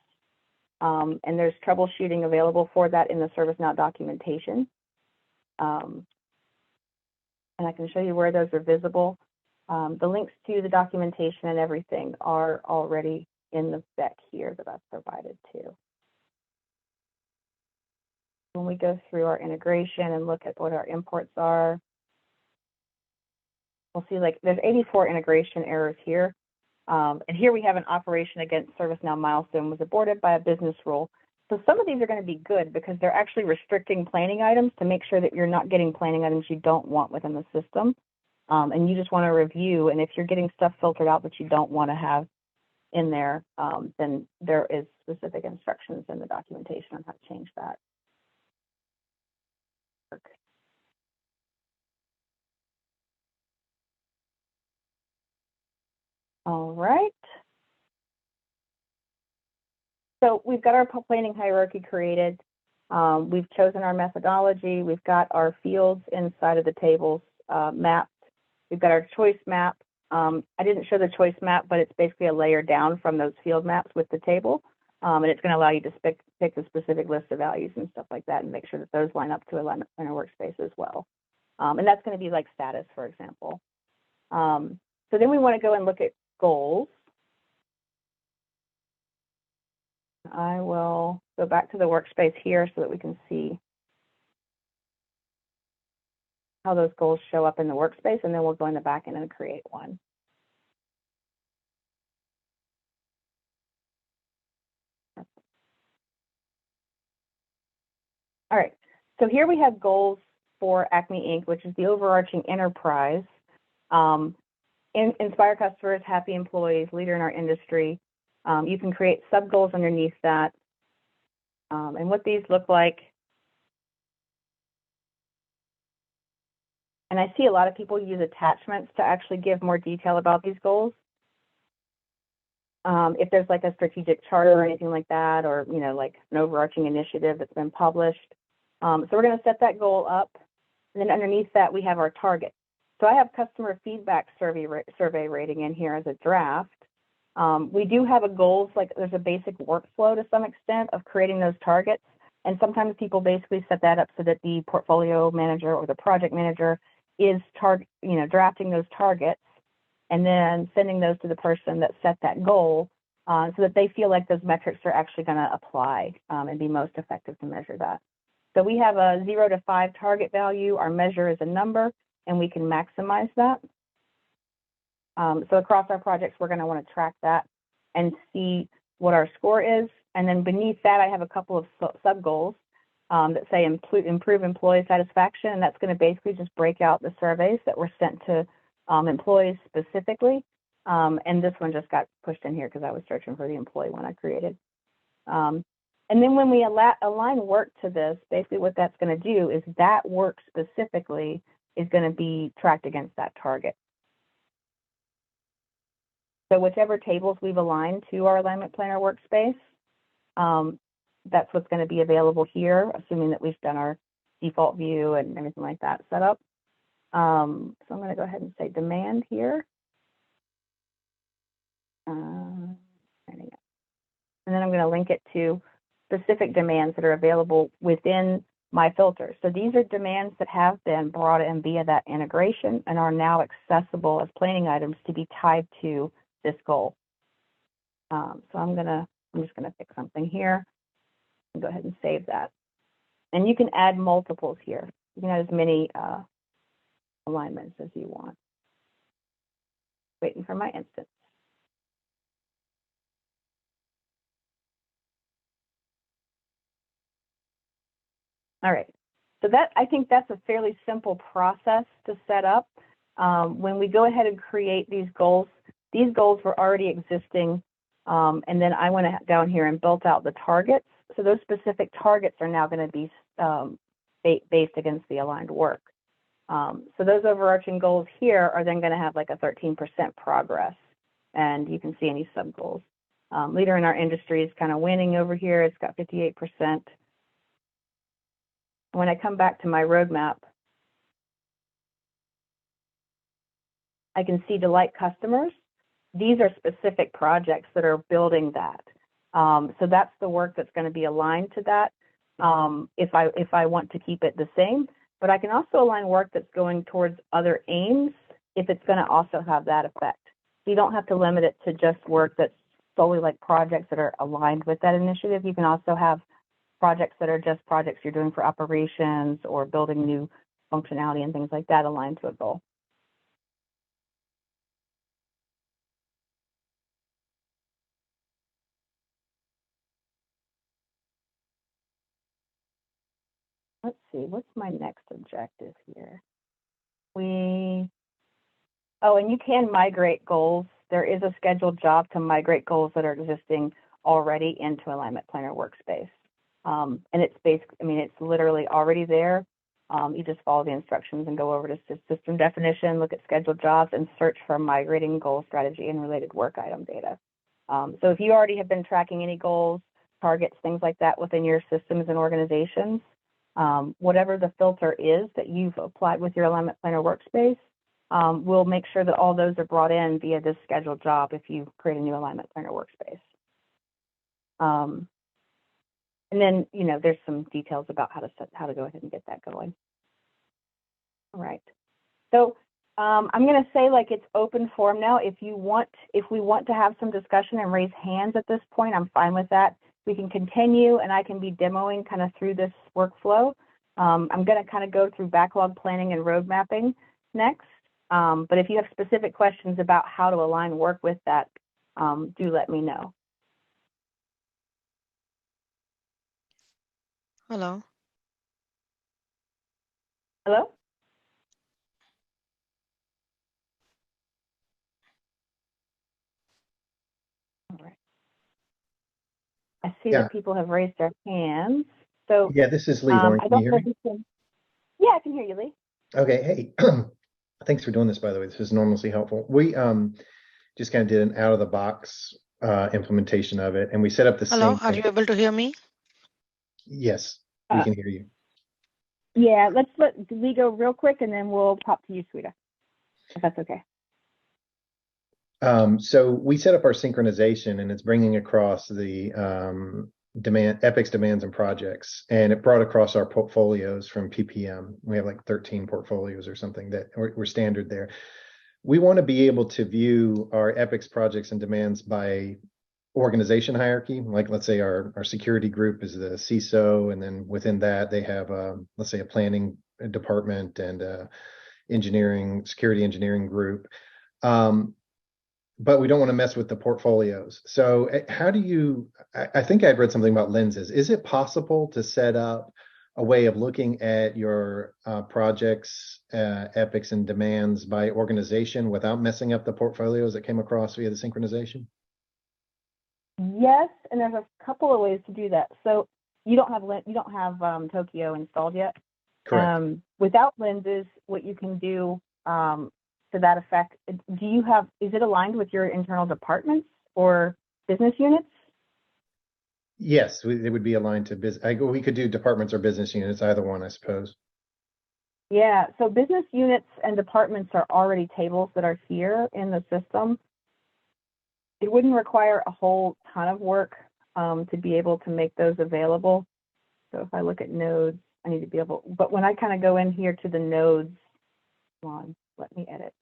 And there's troubleshooting available for that in the ServiceNow documentation. And I can show you where those are visible. The links to the documentation and everything are already in the spec here that I've provided too. When we go through our integration and look at what our imports are, we'll see like there's 84 integration errors here. And here we have an operation against ServiceNow milestone was aborted by a business rule. So some of these are going to be good because they're actually restricting planning items to make sure that you're not getting planning items you don't want within the system. And you just want to review. And if you're getting stuff filtered out that you don't want to have in there, then there is specific instructions in the documentation on how to change that. All right. So we've got our planning hierarchy created. We've chosen our methodology. We've got our fields inside of the tables mapped. We've got our choice map. I didn't show the choice map, but it's basically a layer down from those field maps with the table. And it's going to allow you to pick the specific list of values and stuff like that and make sure that those line up to Alignment Planner Workspace as well. And that's going to be like status, for example. So then we want to go and look at goals. I will go back to the workspace here so that we can see how those goals show up in the workspace, and then we'll go in the backend and create one. All right, so here we have goals for Acme Inc., which is the overarching enterprise. Inspire customers, happy employees, leader in our industry. You can create sub-goals underneath that. And what these look like, and I see a lot of people use attachments to actually give more detail about these goals. If there's like a strategic charter or anything like that, or like an overarching initiative that's been published. So we're going to set that goal up, and then underneath that we have our target. So I have customer feedback survey rating in here as a draft. We do have a goals, like there's a basic workflow to some extent of creating those targets, and sometimes people basically set that up so that the portfolio manager or the project manager is drafting those targets and then sending those to the person that set that goal so that they feel like those metrics are actually going to apply and be most effective to measure that. So we have a 0 to 5 target value. Our measure is a number, and we can maximize that. So across our projects, we're going to want to track that and see what our score is. And then beneath that, I have a couple of sub-goals that say improve employee satisfaction, and that's going to basically just break out the surveys that were sent to employees specifically. And this one just got pushed in here because I was searching for the employee one I created. And then when we align work to this, basically what that's going to do is that work specifically is going to be tracked against that target. So whichever tables we've aligned to our Alignment Planner Workspace, that's what's going to be available here, assuming that we've done our default view and everything like that set up. So I'm going to go ahead and say demand here. And then I'm going to link it to specific demands that are available within my filters. So these are demands that have been brought in via that integration and are now accessible as planning items to be tied to this goal. So I'm just going to pick something here and go ahead and save that. And you can add multiples here. You can add as many alignments as you want. Waiting for my instance. All right, so I think that's a fairly simple process to set up. When we go ahead and create these goals were already existing, and then I went down here and built out the targets. So those specific targets are now going to be based against the aligned work. So those overarching goals here are then going to have like a 13% progress, and you can see any sub goals. Leader in our industry is kind of winning over here. It's got 58%. When I come back to my roadmap, I can see delight customers. These are specific projects that are building that. So that's the work that's going to be aligned to that if I want to keep it the same. But I can also align work that's going towards other aims if it's going to also have that effect. So you don't have to limit it to just work that's solely like projects that are aligned with that initiative. You can also have projects that are just projects you're doing for operations or building new functionality and things like that aligned to a goal. Let's see, what's my next objective here? Oh, and you can migrate goals. There is a scheduled job to migrate goals that are existing already into Alignment Planner Workspace. And it's it's literally already there. You just follow the instructions and go over to system definition, look at scheduled jobs, and search for migrating goal strategy and related work item data. So if you already have been tracking any goals, targets, things like that within your systems and organizations, whatever the filter is that you've applied with your Alignment Planner Workspace, we'll make sure that all those are brought in via this scheduled job if you create a new Alignment Planner Workspace. And then, there's some details about how to go ahead and get that going. All right. So I'm going to say it's open forum now. If we want to have some discussion and raise hands at this point, I'm fine with that. We can continue, and I can be demoing kind of through this workflow. I'm going to kind of go through backlog planning and road mapping next. But if you have specific questions about how to align work with that, do let me know. Hello. Hello? All right. I see that people have raised their hands. So yeah, this is Lee. Lauren, can you hear me? Yeah, I can hear you, Lee. Okay, hey, thanks for doing this, by the way. This is enormously helpful. We just kind of did an out-of-the-box implementation of it, and we set up the Hello, same are you able to hear me? Yes, we can hear you. Yeah, let's let Lee go real quick, and then we'll pop to you, Sweeta, if that's okay. So we set up our synchronization, and it's bringing across the Epic's demands and projects, and it brought across our portfolios from PPM. We have like 13 portfolios or something that we're standard there. We want to be able to view our Epic's projects and demands by organization hierarchy. Like, let's say our security group is the CISO, and then within that they have let's say a planning department and security engineering group. But we don't want to mess with the portfolios. So how do you, I think I'd read something about lenses. Is it possible to set up a way of looking at your projects, epics and demands by organization without messing up the portfolios that came across via the synchronization? Yes, and there's a couple of ways to do that. So you don't have Tokyo installed yet. Correct. Without lenses, what you can do to that effect, is it aligned with your internal departments or business units? Yes, it would be aligned to business. We could do departments or business units, either one, I suppose. Yeah, so business units and departments are already tables that are here in the system. It wouldn't require a whole ton of work to be able to make those available. So if I look at nodes, I need to be able, but when I kind of go in here to the nodes, come on, let me edit.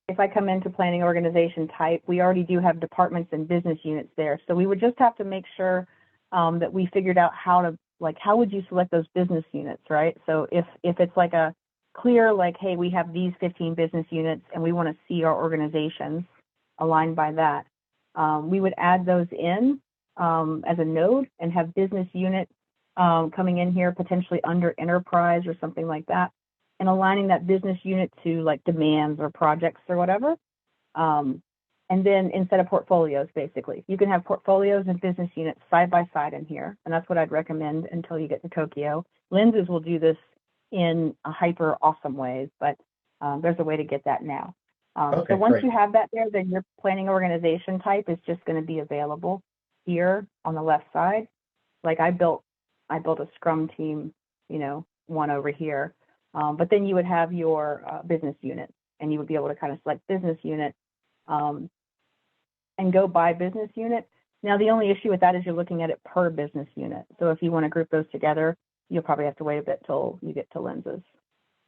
If I come into planning organization type, we already do have departments and business units there. So we would just have to make sure that we figured out how to, like, how would you select those business units, right? So if it's like a clear, like, hey, we have these 15 business units and we want to see our organizations aligned by that, we would add those in as a node and have business unit coming in here potentially under enterprise or something like that, and aligning that business unit to like demands or projects or whatever. And then instead of portfolios, basically, you can have portfolios and business units side by side in here. And that's what I'd recommend until you get to Tokyo. Lenses will do this in a hyper awesome ways, but there's a way to get that now. Okay, so once great. you have that there, then your planning organization type is just going to be available here on the left side. Like I built a Scrum team, you know, one over here. But then you would have your business unit, and you would be able to kind of select business unit and go by business unit. Now, the only issue with that is you're looking at it per business unit. So if you want to group those together, you'll probably have to wait a bit till you get to lenses.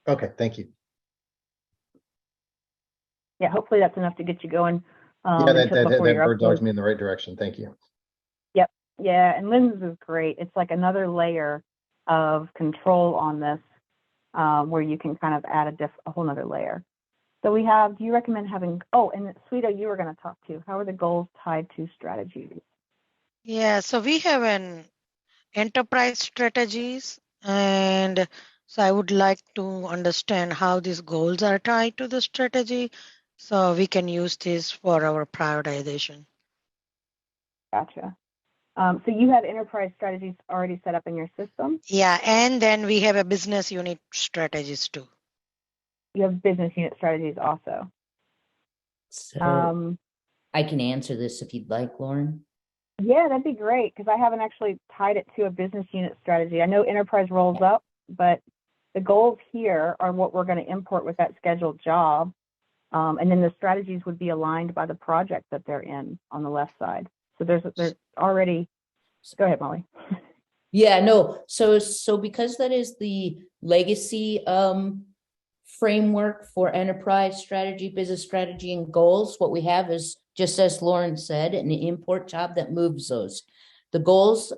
Okay, thank you. Yeah, hopefully that's enough to get you going. Yeah, that bird dogs upload. me in the right direction. Thank you. Yep. Yeah, and lenses is great. It's like another layer of control on this where you can kind of add a whole nother layer. So we have, do you recommend having, oh, and Sweeto, you were going to talk to, how are the goals tied to strategies? Yeah, so we have an enterprise strategies, and so I would like to understand how these goals are tied to the strategy so we can use this for our prioritization. Gotcha. So you have enterprise strategies already set up in your system? Yeah, and then we have a business unit strategies too. You have business unit strategies also. So I can answer this if you'd like, Lauren. Yeah, that'd be great, because I haven't actually tied it to a business unit strategy. I know enterprise rolls up, but the goals here are what we're going to import with that scheduled job. And then the strategies would be aligned by the project that they're in on the left side. So there's already, go ahead, Molly. Yeah, no. So because that is the legacy framework for enterprise strategy, business strategy, and goals, what we have is, just as Lauren said, an import job that moves those. The goals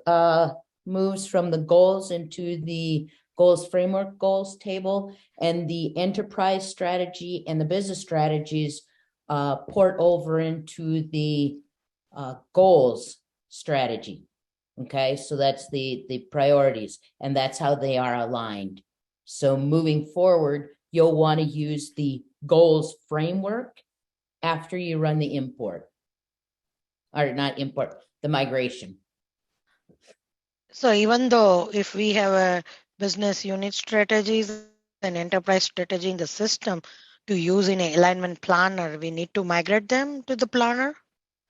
moves from the goals into the goals framework goals table, and the enterprise strategy and the business strategies port over into the goals strategy. Okay, so that's the priorities, and that's how they are aligned. So moving forward, you'll want to use the goals framework after you run the import, or not import, the migration. So even though if we have a business unit strategies and enterprise strategy in the system to use in an alignment planner, we need to migrate them to the planner?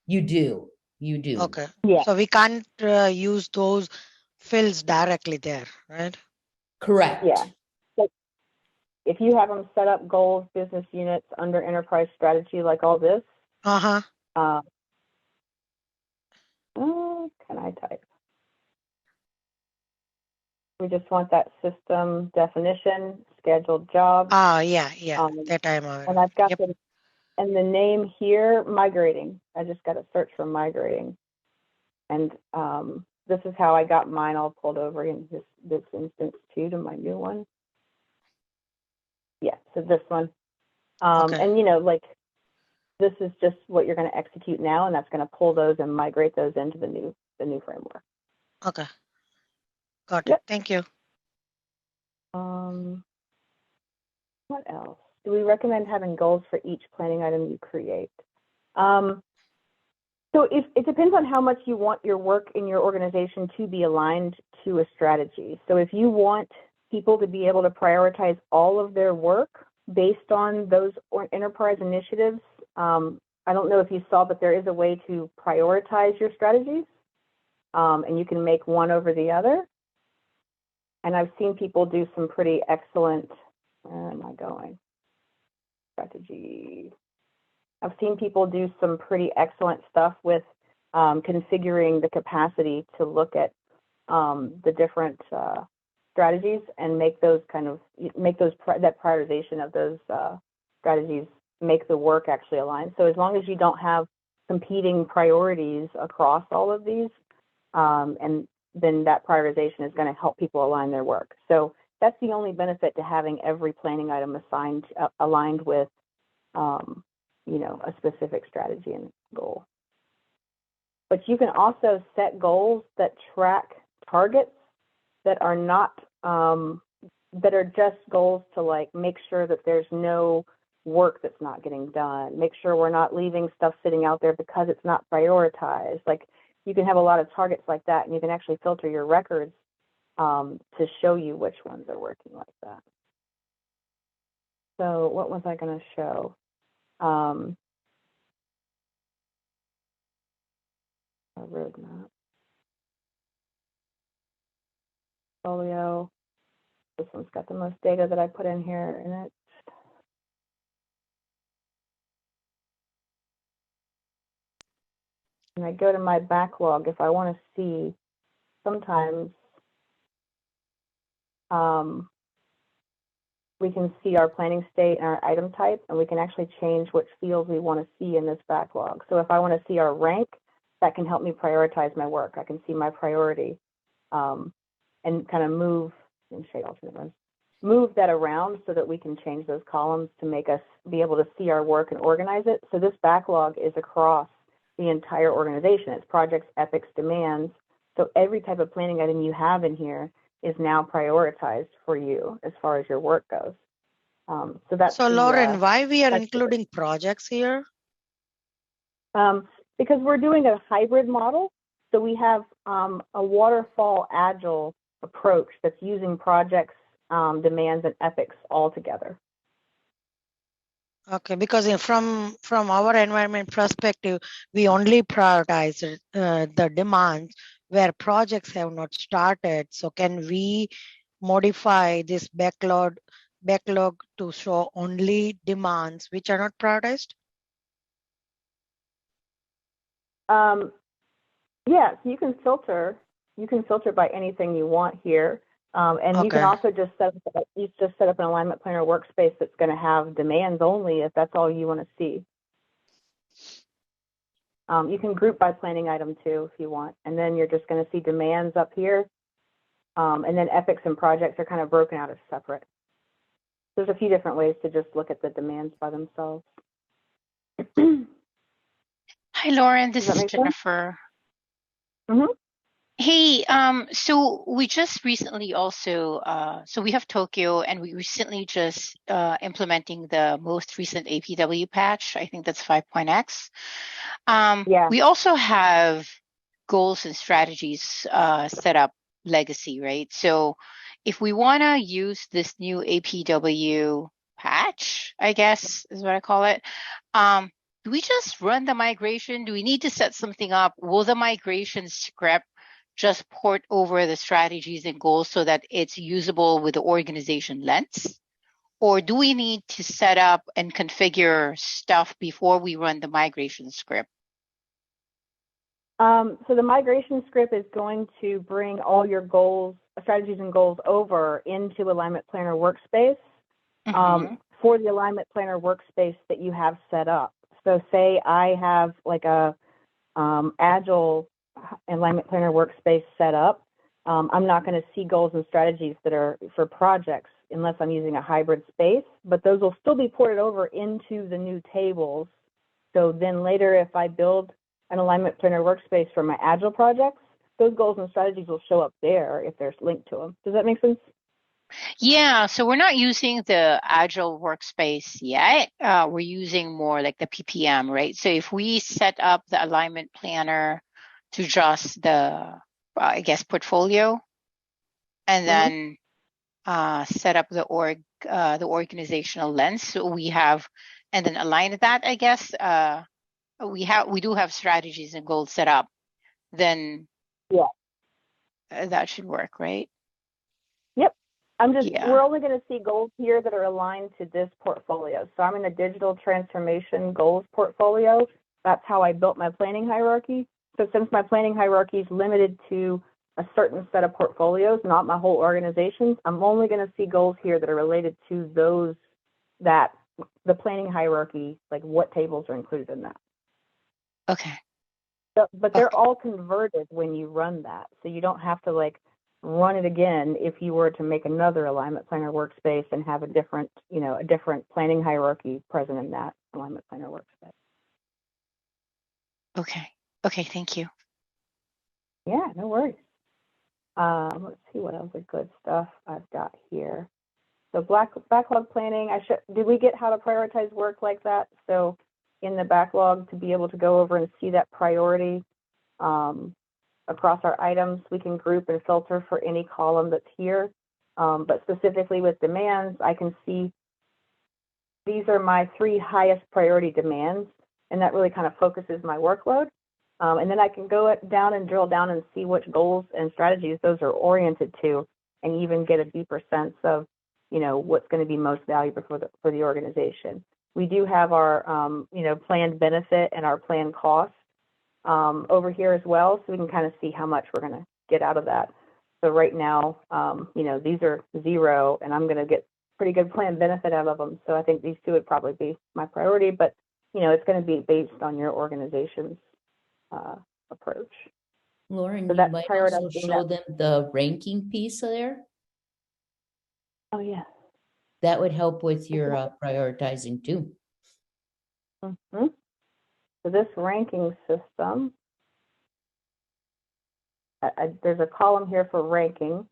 You do. Okay. Yeah. So we can't use those fields directly there, right? Correct. Yeah. So if you have them set up goals, business units under enterprise strategy, like all this, Uh-huh. Can I type? We just want that system definition, scheduled job. Yeah, that I'm aware. And I've got and the name here, migrating. I just got to search for migrating. And this is how I got mine all pulled over in this instance too, to my new one. Yeah, so this one. And you know, like, this is just what you're going to execute now, and that's going to pull those and migrate those into the new framework. Okay. Got it. Thank you. What else? Do we recommend having goals for each planning item you create? So it depends on how much you want your work in your organization to be aligned to a strategy. So if you want people to be able to prioritize all of their work based on those enterprise initiatives, I don't know if you saw, but there is a way to prioritize your strategies, and you can make one over the other. And I've seen people do some pretty excellent, where am I going? Strategy. I've seen people do some pretty excellent stuff with configuring the capacity to look at the different strategies and make those that prioritization of those strategies make the work actually align. So as long as you don't have competing priorities across all of these, and then that prioritization is going to help people align their work. So that's the only benefit to having every planning item aligned with, a specific strategy and goal. But you can also set goals that track targets that are not, that are just goals to like make sure that there's no work that's not getting done, make sure we're not leaving stuff sitting out there because it's not prioritized. Like you can have a lot of targets like that, and you can actually filter your records to show you which ones are working like that. So what was I going to show? A roadmap. Portfolio. This one's got the most data that I put in here in it. And I go to my backlog if I want to see, sometimes we can see our planning state and our item type, and we can actually change which fields we want to see in this backlog. So if I want to see our rank, that can help me prioritize my work. I can see my priority and kind of move that around so that we can change those columns to make us be able to see our work and organize it. So this backlog is across the entire organization. It's projects, epics, demands. So every type of planning item you have in here is now prioritized for you as far as your work goes. So that's Lauren, why we are including projects here? Because we're doing a hybrid model. So we have a waterfall agile approach that's using projects, demands, and epics all together. Okay, because from our environment perspective, we only prioritize the demands where projects have not started. So can we modify this backlog to show only demands which are not prioritized? Yes, you can filter. You can filter by anything you want here, and Okay. you can also just set up an Alignment Planner Workspace that's going to have demands only if that's all you want to see. You can group by planning item too if you want, and then you're just going to see demands up here, and then epics and projects are kind of broken out as separate. There's a few different ways to just look at the demands by themselves. Hi, Lauren. This is Jennifer. Mm-hmm. Hey, so we just recently also, so we have Tokyo, and we recently just implementing the most recent APW patch. I think that's 5.x. Yeah. We also have goals and strategies set up legacy, right? So if we want to use this new APW patch, I guess is what I call it, do we just run the migration? Do we need to set something up? Will the migration script just port over the strategies and goals so that it's usable with the organization lens? Or do we need to set up and configure stuff before we run the migration script? So the migration script is going to bring all your goals, strategies and goals over into Alignment Planner Workspace for the Alignment Planner Workspace that you have set up. So say I have like a agile Alignment Planner Workspace set up. I'm not going to see goals and strategies that are for projects unless I'm using a hybrid space, but those will still be ported over into the new tables. So then later, if I build an Alignment Planner Workspace for my agile projects, those goals and strategies will show up there if there's linked to them. Does that make sense? Yeah, so we're not using the agile workspace yet. We're using more like the PPM, right? So if we set up the alignment planner to just the, I guess, portfolio, and then set up the organizational lens, so we have, and then align that, I guess, we do have strategies and goals set up, then Yeah. That should work, right? Yep. Yeah. We're only going to see goals here that are aligned to this portfolio. So I'm in the digital transformation goals portfolio. That's how I built my planning hierarchy. So since my planning hierarchy is limited to a certain set of portfolios, not my whole organizations, I'm only going to see goals here that are related to those that the planning hierarchy, like what tables are included in that. Okay. But they're all converted when you run that. So you don't have to like run it again if you were to make another Alignment Planner Workspace and have a different planning hierarchy present in that Alignment Planner Workspace. Okay. Okay. Thank you. Yeah, no worries. Let's see what other good stuff I've got here. So backlog planning, did we get how to prioritize work like that? So in the backlog, to be able to go over and see that priority across our items, we can group and filter for any column that's here. But specifically with demands, I can see these are my 3 highest priority demands, and that really kind of focuses my workload. And then I can go down and drill down and see which goals and strategies those are oriented to, and even get a deeper sense of, what's going to be most valuable for the organization. We do have our, planned benefit and our planned cost over here as well, so we can kind of see how much we're going to get out of that. So right now, these are 0, and I'm going to get pretty good planned benefit out of them. So I think these 2 would probably be my priority, but it's going to be based on your organization's approach. Lauren, So you that's might also prioritizing show that. them the ranking piece there. Oh yeah. That would help with your prioritizing too. Mm-hmm. So this ranking system, there's a column here for ranking.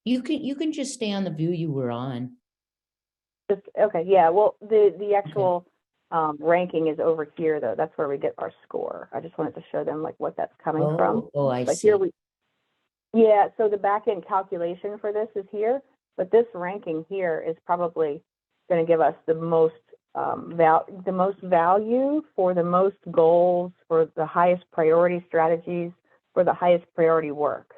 You can just stay on the view you were on. Okay, yeah. Well, the actual ranking is over here, though. That's where we get our score. I just wanted to show them like what that's coming from. Oh, I But see. here yeah. So the backend calculation for this is here, but this ranking here is probably going to give us the most value for the most goals, for the highest priority strategies, for the highest priority work.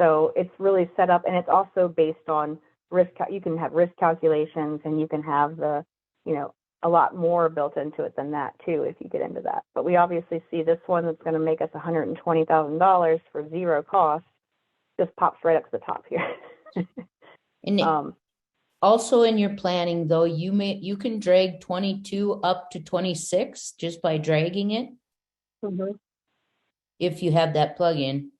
So it's really set up, and it's also based on risk. You can have risk calculations, and you can have a lot more built into it than that too, if you get into that. But we obviously see this one that's going to make us $120,000 for 0 cost, just pops right up to the top here. And also in your planning though, you can drag 22 up to 26 just by dragging it. Mm-hmm. If you have that plugin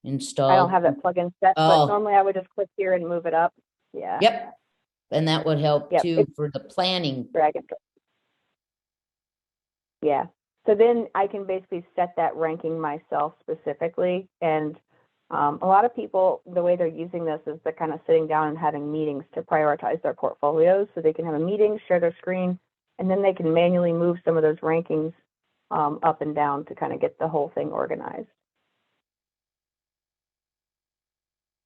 installed. I don't have that plugin set, but normally I would just click here and move it up. Yeah. Yep. And that would help too for the planning. Drag and drop. Yeah. So then I can basically set that ranking myself specifically. And a lot of people, the way they're using this is they're kind of sitting down and having meetings to prioritize their portfolios. So they can have a meeting, share their screen, and then they can manually move some of those rankings up and down to kind of get the whole thing organized.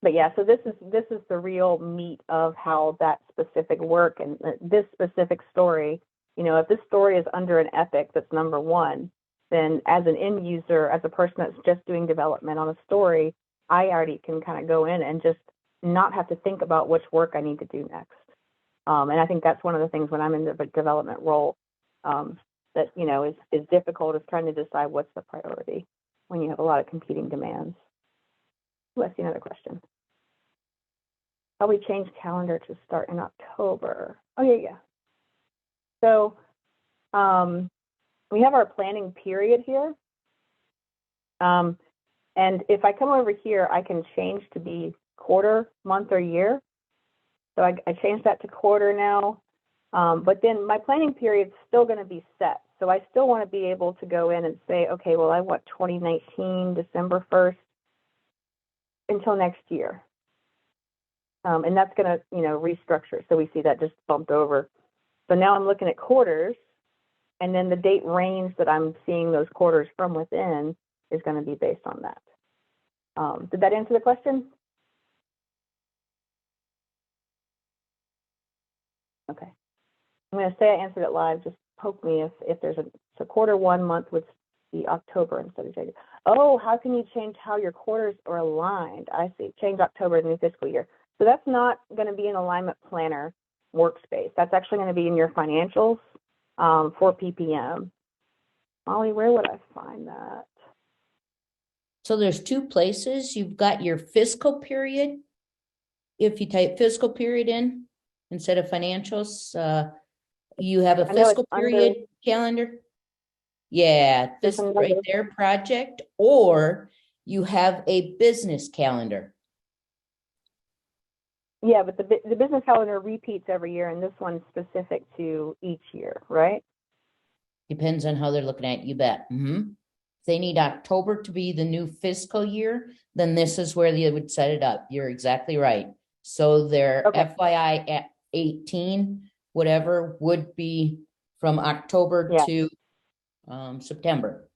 But yeah, so this is the real meat of how that specific work and this specific story, if this story is under an epic that's number 1, then as an end user, as a person that's just doing development on a story, I already can kind of go in and just not have to think about which work I need to do next. And I think that's one of the things when I'm in the development role that, is difficult, is trying to decide what's the priority when you have a lot of competing demands. Let's see another question. Probably change calendar to start in October. Oh, yeah. So we have our planning period here. And if I come over here, I can change to be quarter, month, or year. So I changed that to quarter now. But then my planning period is still going to be set. So I still want to be able to go in and say, okay, well, I want 2019, December 1st until next year. And that's going to, restructure. So we see that just bumped over. So now I'm looking at quarters, and then the date range that I'm seeing those quarters from within is going to be based on that. Did that answer the question? Okay. Okay. I'm going to say I answered it live. Just poke me if there's so quarter 1 month would be October instead of January. Oh, how can you change how your quarters are aligned? I see. Change October to the new fiscal year. So that's not going to be an Alignment Planner Workspace. That's actually going to be in your financials for PPM. Molly, where would I find that? So there's two places. You've got your fiscal period. If you type fiscal period in instead of financials, you have a fiscal period calendar. Yeah, this right there, project, or you have a business calendar. Yeah, but the business calendar repeats every year, and this one's specific to each year, right? Depends on how they're looking at it, you bet. If they need October to be the new fiscal year, then this is where they would set it up. You're exactly right. So their FYI at 18, whatever, would be from October to September.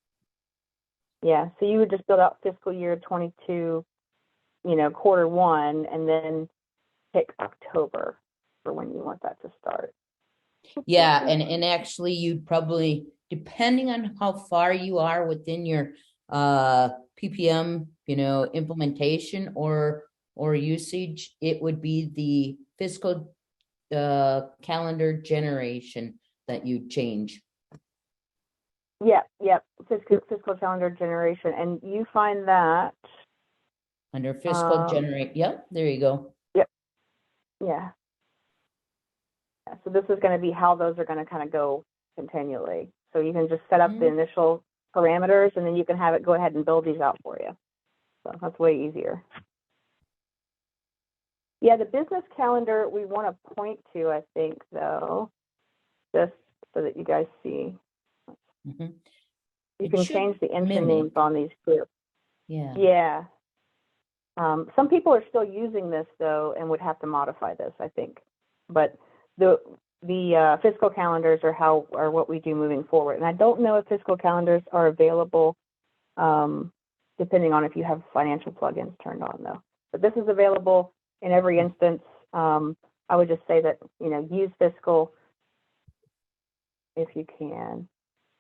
Yeah, so you would just build out fiscal year 22, quarter 1, and then pick October for when you want that to start. Yeah, and actually you'd probably, depending on how far you are within your PPM, implementation or usage, it would be the fiscal calendar generation that you change. Yep. Fiscal calendar generation, and you find that under fiscal generate. Yep, there you go. Yep. Yeah. So this is going to be how those are going to kind of go continually. So you can just set up the initial parameters, and then you can have it go ahead and build these out for you. So that's way easier. Yeah, the business calendar we want to point to, I think, though, just so that you guys see. You can change the entry names on these too. Yeah. Some people are still using this though, and would have to modify this, I think. But the fiscal calendars are what we do moving forward. And I don't know if fiscal calendars are available, depending on if you have financial plugins turned on though. But this is available in every instance. I would just say that use fiscal if you can.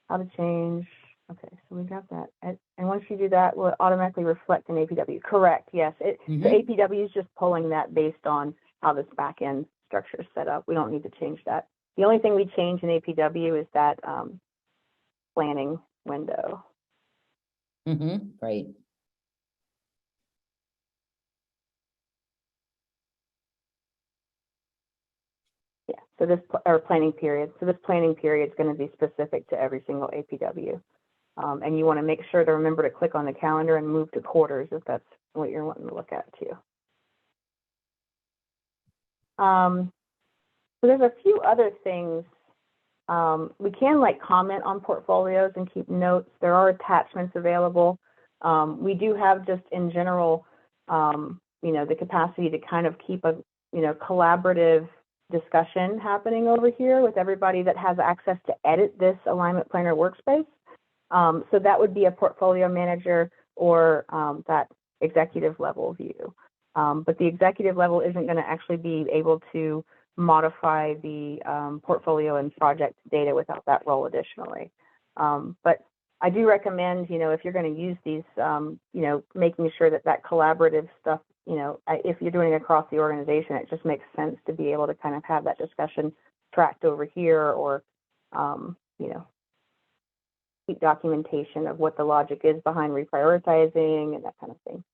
How to change. Okay, so we got that. And once you do that, will it automatically reflect in APW? Correct, yes. The APW is just pulling that based on how this backend structure is set up. We don't need to change that. The only thing we change in APW is that planning window. Right. Yeah, so this, or planning period. So this planning period is going to be specific to every single APW. And you want to make sure to remember to click on the calendar and move to quarters if that's what you're wanting to look at too. So there's a few other things. We can comment on portfolios and keep notes. There are attachments available. We do have just in general, the capacity to kind of keep a, collaborative discussion happening over here with everybody that has access to edit this Alignment Planner Workspace. So that would be a portfolio manager or that executive level view. But the executive level isn't going to actually be able to modify the portfolio and project data without that role additionally. But I do recommend, if you're going to use these, making sure that collaborative stuff, if you're doing it across the organization, it just makes sense to be able to kind of have that discussion tracked over here or, keep documentation of what the logic is behind reprioritizing and that kind of thing.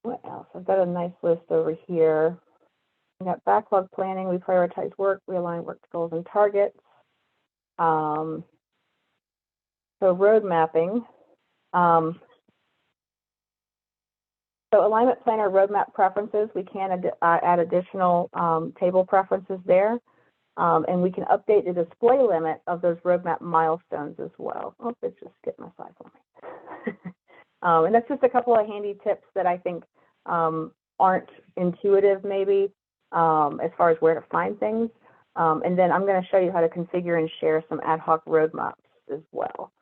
What else? I've got a nice list over here. We got backlog planning, we prioritize work, we align work goals and targets. So road mapping. So alignment planner roadmap preferences, we can add additional table preferences there. And we can update the display limit of those roadmap milestones as well. Oh, it just skipped my slide for me. And that's just a couple of handy tips that I think aren't intuitive maybe as far as where to find things. And then I'm going to show you how to configure and share some ad hoc roadmaps as well.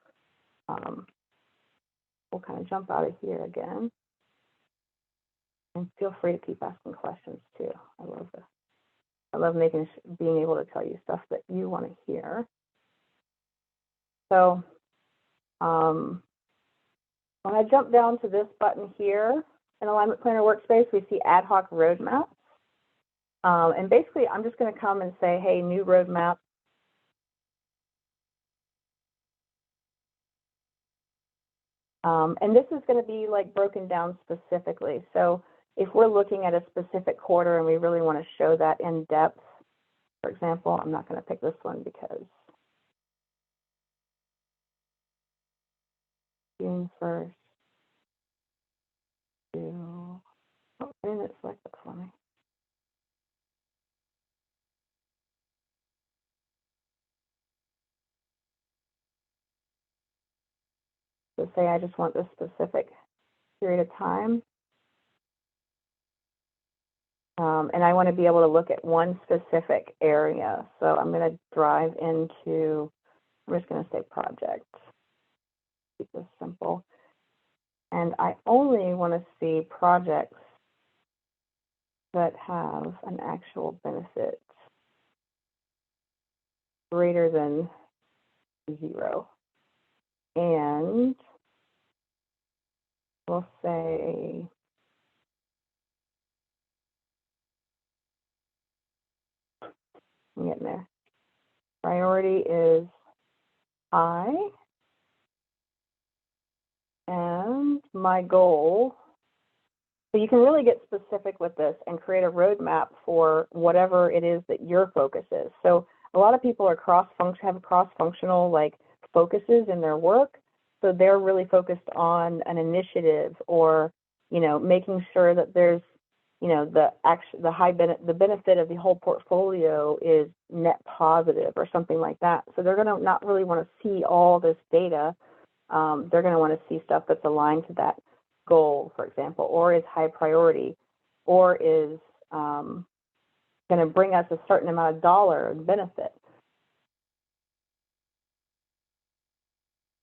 We'll kind of jump out of here again. And feel free to keep asking questions too. I love this. I love being able to tell you stuff that you want to hear. So when I jump down to this button here in Alignment Planner Workspace, we see ad hoc roadmaps. And basically, I'm just going to come and say, hey, new roadmap. And this is going to be like broken down specifically. So if we're looking at a specific quarter and we really want to show that in depth, for example, I'm not going to pick this one because June 1st to, oh, I didn't select it for me. So say I just want this specific period of time. And I want to be able to look at one specific area. So I'm going to drive into, I'm just going to say project. Keep this simple. And I only want to see projects that have an actual benefit greater than 0. And we'll say I'm getting there. Priority is high. And my goal, so you can really get specific with this and create a roadmap for whatever it is that your focus is. So a lot of people are have cross-functional like focuses in their work. So they're really focused on an initiative or, you know, making sure that there's, you know, the benefit of the whole portfolio is net positive or something like that. So they're going to not really want to see all this data. They're going to want to see stuff that's aligned to that goal, for example, or is high priority, or is going to bring us a certain amount of dollar benefit.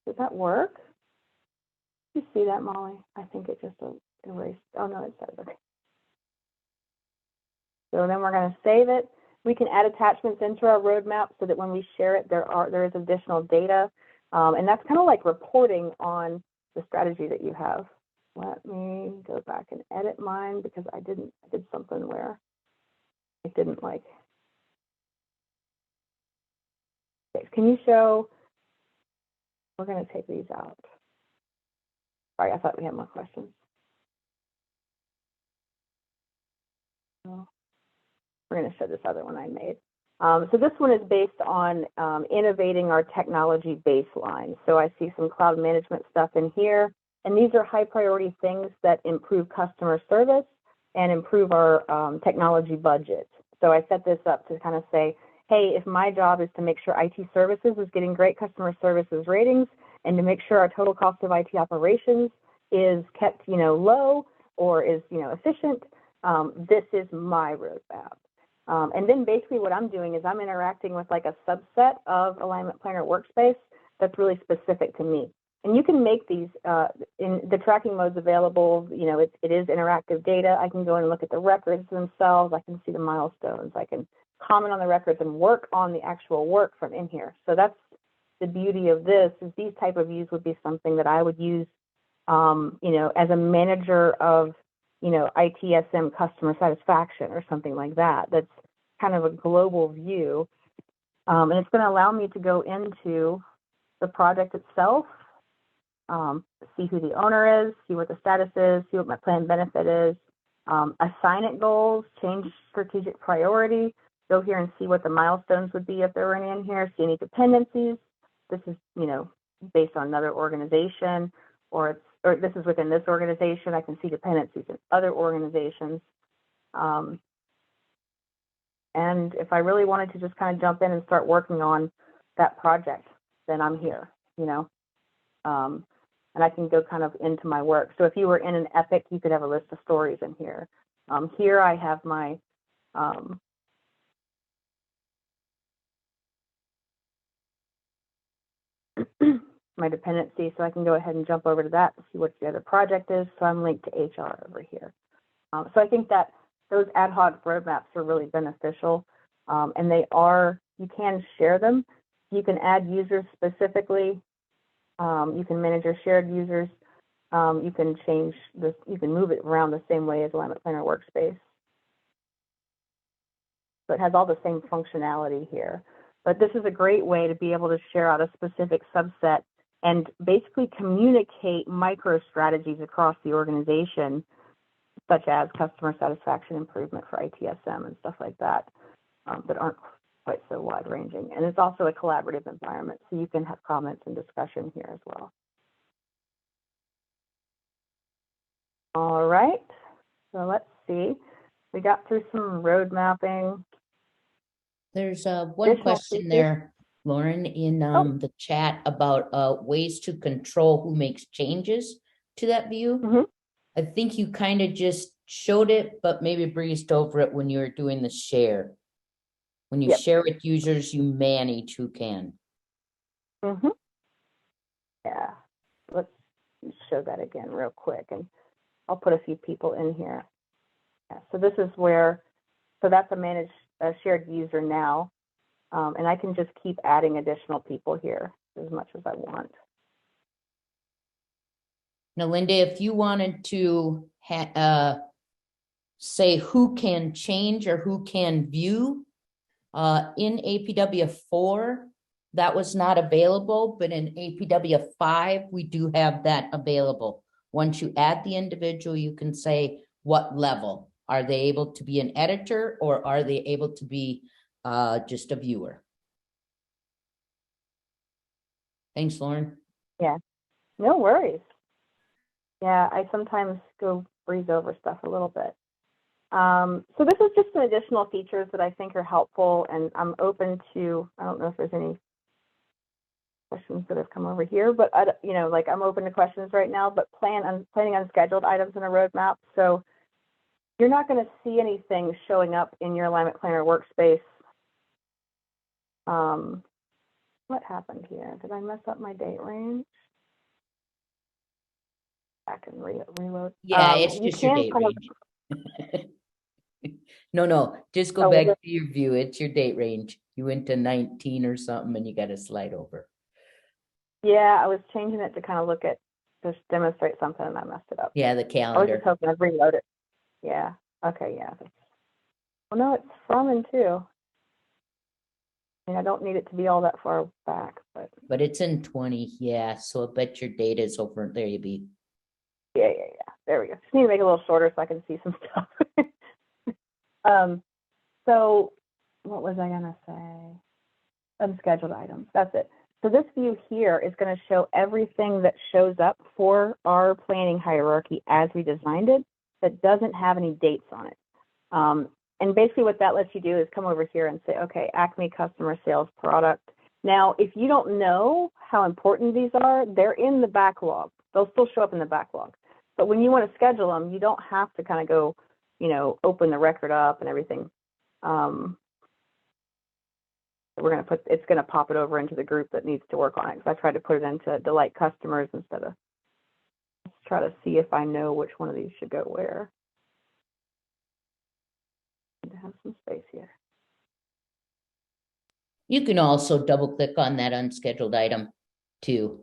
Does that work? You see that, Molly? I think it just erased. Oh, no, it says okay. So then we're going to save it. We can add attachments into our roadmap so that when we share it, there is additional data. And that's kind of like reporting on the strategy that you have. Let me go back and edit mine because I did something where it didn't like. Okay, can you show? We're going to take these out. Sorry, I thought we had more questions. So we're going to show this other one I made. So this one is based on innovating our technology baseline. So I see some cloud management stuff in here. And these are high priority things that improve customer service and improve our technology budget. So I set this up to kind of say, hey, if my job is to make sure IT services is getting great customer services ratings and to make sure our total cost of IT operations is kept, you know, low or is, you know, efficient, this is my roadmap. And then basically what I'm doing is I'm interacting with like a subset of Alignment Planner Workspace that's really specific to me. And you can make these in the tracking modes available. You know, it is interactive data. I can go and look at the records themselves. I can see the milestones. I can comment on the records and work on the actual work from in here. So that's the beauty of this, is these type of views would be something that I would use, you know, as a manager of, you know, ITSM customer satisfaction or something like that. That's kind of a global view. And it's going to allow me to go into the project itself, see who the owner is, see what the status is, see what my plan benefit is, assign it goals, change strategic priority, go here and see what the milestones would be if there were any in here, see any dependencies. This is, you know, based on another organization, or this is within this organization. I can see dependencies in other organizations. And if I really wanted to just kind of jump in and start working on that project, then I'm here, you know. And I can go kind of into my work. So if you were in an epic, you could have a list of stories in here. Here I have my my dependency, so I can go ahead and jump over to that and see what the other project is. So I'm linked to HR over here. So I think that those ad hoc roadmaps are really beneficial. and you can share them. You can add users specifically. You can manage your shared users. You can change this, you can move it around the same way as Alignment Planner Workspace. So it has all the same functionality here. But this is a great way to be able to share out a specific subset and basically communicate micro strategies across the organization, such as customer satisfaction improvement for ITSM and stuff like that, that aren't quite so wide ranging. And it's also a collaborative environment, so you can have comments and discussion here as well. All right, so let's see. We got through some road mapping. There's one question features. there, Lauren, in the chat about ways to control who makes changes to that view. Mm-hmm. I think you kind of just showed it, but maybe breezed over it when you were doing the share. When you share with users, you manage who can. Mm-hmm. Yeah, let's show that again real quick, and I'll put a few people in here. Yeah, so this is where, so that's a shared user now, and I can just keep adding additional people here as much as I want. Now, Linda, if you wanted to say who can change or who can view, in APW 4, that was not available, but in APW 5, we do have that available. Once you add the individual, you can say what level. Are they able to be an editor, or are they able to be just a viewer? Thanks, Lauren. Yeah, no worries. Yeah, I sometimes go breeze over stuff a little bit. So this is just some additional features that I think are helpful, and I'm open to, I don't know if there's any questions that have come over here, but I'm open to questions right now, but planning unscheduled items in a roadmap. So you're not going to see anything showing up in your Alignment Planner Workspace. What happened here? Did I mess up my date range? I can reload. Yeah, it's just your date range. No, just go back to your view. It's your date range. You went to 19 or something and you got to slide over. Yeah, I was changing it to kind of just demonstrate something, and I messed it up. Yeah, the calendar. I was just hoping I'd reload it. Yeah. Okay, yeah. Well, no, it's from and to. I mean, I don't need it to be all that far back, but it's in 20, yeah. So I bet your data is over. There you be. Yeah. There we go. Just need to make it a little shorter so I can see some stuff. So what was I gonna say? Unscheduled items. That's it. So this view here is going to show everything that shows up for our planning hierarchy as we designed it that doesn't have any dates on it. And basically what that lets you do is come over here and say, okay, Acme customer sales product. Now, if you don't know how important these are, they're in the backlog. They'll still show up in the backlog. But when you want to schedule them, you don't have to kind of go, open the record up and everything. It's going to pop it over into the group that needs to work on it. Because I tried to put it into delight customers instead of, let's try to see if I know which one of these should go where. I need to have some space here. You can also double click on that unscheduled item too.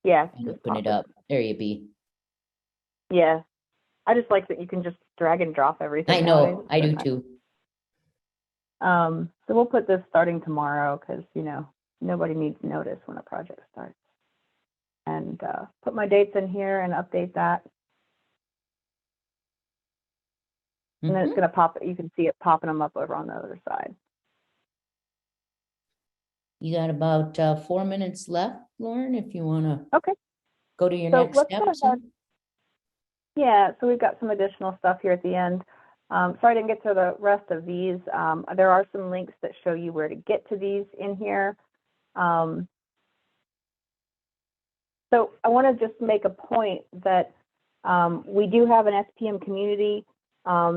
Yeah. And open it up. There you be. Yeah. I just like that you can just drag and drop everything. I know. I do too. So we'll put this starting tomorrow because, nobody needs notice when a project starts. And put my dates in here and update that. And then it's going to pop, you can see it popping them up over on the other side. You got about 4 minutes left, Lauren, if you want to go to your next steps. Yeah, so we've got some additional stuff here at the end. Sorry I didn't get to the rest of these. There are some links that show you where to get to these in here. So I want to just make a point that we do have an SPM community.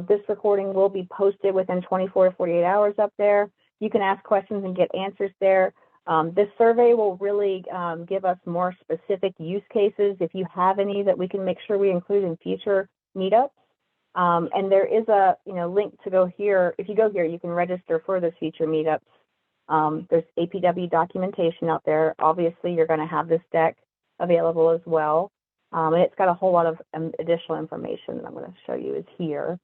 This recording will be posted within 24 to 48 hours up there. You can ask questions and get answers there. This survey will really give us more specific use cases if you have any that we can make sure we include in future meetups. And there is a link to go here. If you go here, you can register for those future meetups. There's APW documentation out there. Obviously, you're going to have this deck available as well. And it's got a whole lot of additional information that I'm going to show you is here,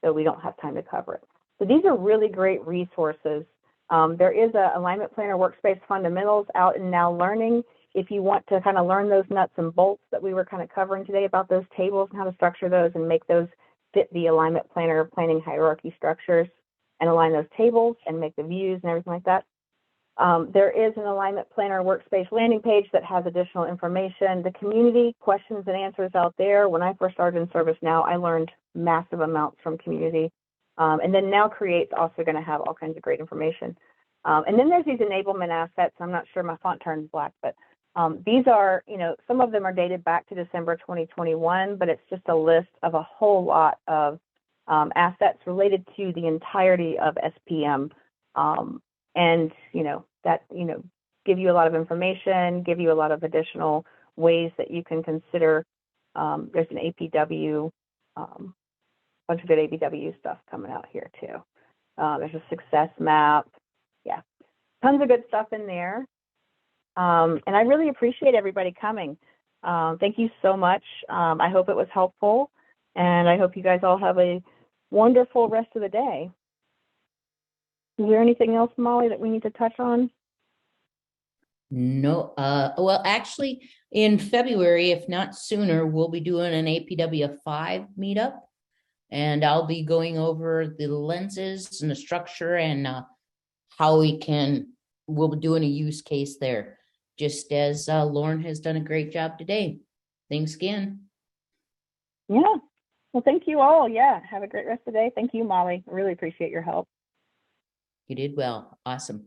so we don't have time to cover it. So these are really great resources. There is a Alignment Planner Workspace Fundamentals out in Now Learning. If you want to kind of learn those nuts and bolts that we were kind of covering today about those tables and how to structure those and make those fit the Alignment Planner planning hierarchy structures and align those tables and make the views and everything like that. There is an Alignment Planner Workspace landing page that has additional information. The community questions and answers out there. When I first started in ServiceNow, I learned massive amounts from community. And then Now Create's also going to have all kinds of great information. And then there's these enablement assets. I'm not sure my font turned black, but these are, some of them are dated back to December 2021, but it's just a list of a whole lot of assets related to the entirety of SPM. And, that, give you a lot of information, give you a lot of additional ways that you can consider. There's an APW, bunch of good APW stuff coming out here too. There's a success map. Yeah, tons of good stuff in there. And I really appreciate everybody coming. Thank you so much. I hope it was helpful, and I hope you guys all have a wonderful rest of the day. Is there anything else, Molly, that we need to touch on? No, well, actually, in February, if not sooner, we'll be doing an APW 5 meetup, and I'll be going over the lenses and the structure and how we'll be doing a use case there, just as Lauren has done a great job today. Thanks again. Yeah, well, thank you all. Yeah, have a great rest of the day. Thank you, Molly. I really appreciate your help. You did well. Awesome.